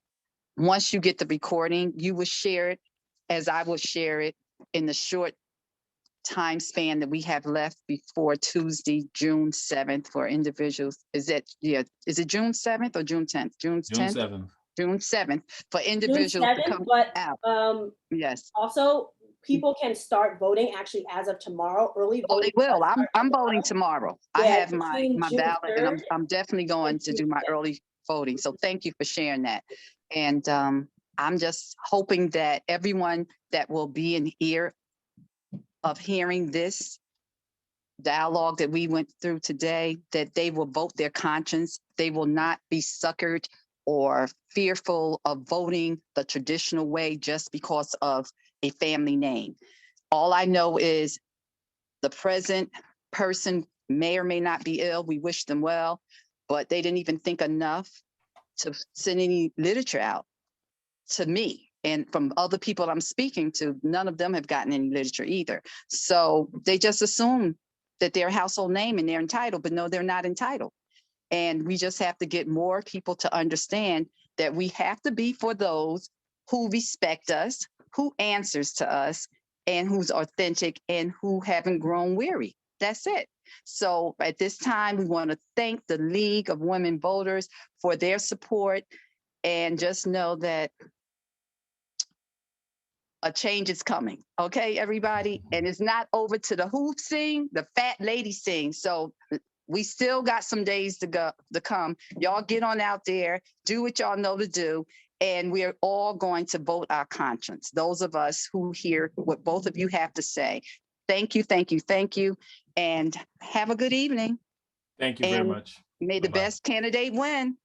once you get the recording, you will share it as I will share it in the short time span that we have left before Tuesday, June 7th for individuals. Is it June 7th or June 10th? June June 10th? 7th. June 7th for June individuals to 7th, come but out. Yes. also people can start voting actually as of tomorrow. Early Oh, voting. they will. does start I'm voting tomorrow. I Yeah, have my between June ballot, and 3rd I'm definitely going to do my June 5th. early voting. So thank you for sharing that. And I'm just hoping that everyone that will be in ear of hearing this dialogue that we went through today, that they will vote their conscience. They will not be suckered or fearful of voting the traditional way just because of a family name. All I know is the present person may or may not be ill. We wish them well, but they didn't even think enough to send any literature out to me. And from other people I'm speaking to, none of them have gotten any literature either. So they just assume that they're a household name and they're entitled, but no, they're not entitled. And we just have to get more people to understand that we have to be for those who respect us, who answers to us, and who's authentic and who haven't grown weary. That's it. So at this time, we want to thank the League of Women Voters for their support, and just know that a change is coming. Okay, everybody? And it's not over to the who sing, the fat lady sing. So we still got some days to come. Y'all get on out there, do what y'all know to do, and we're all going to vote our conscience. Those of us who hear what both of you have to say. Thank you, thank you, thank you, and have a good evening. Thank you very And much. may the Bye-bye. best candidate win.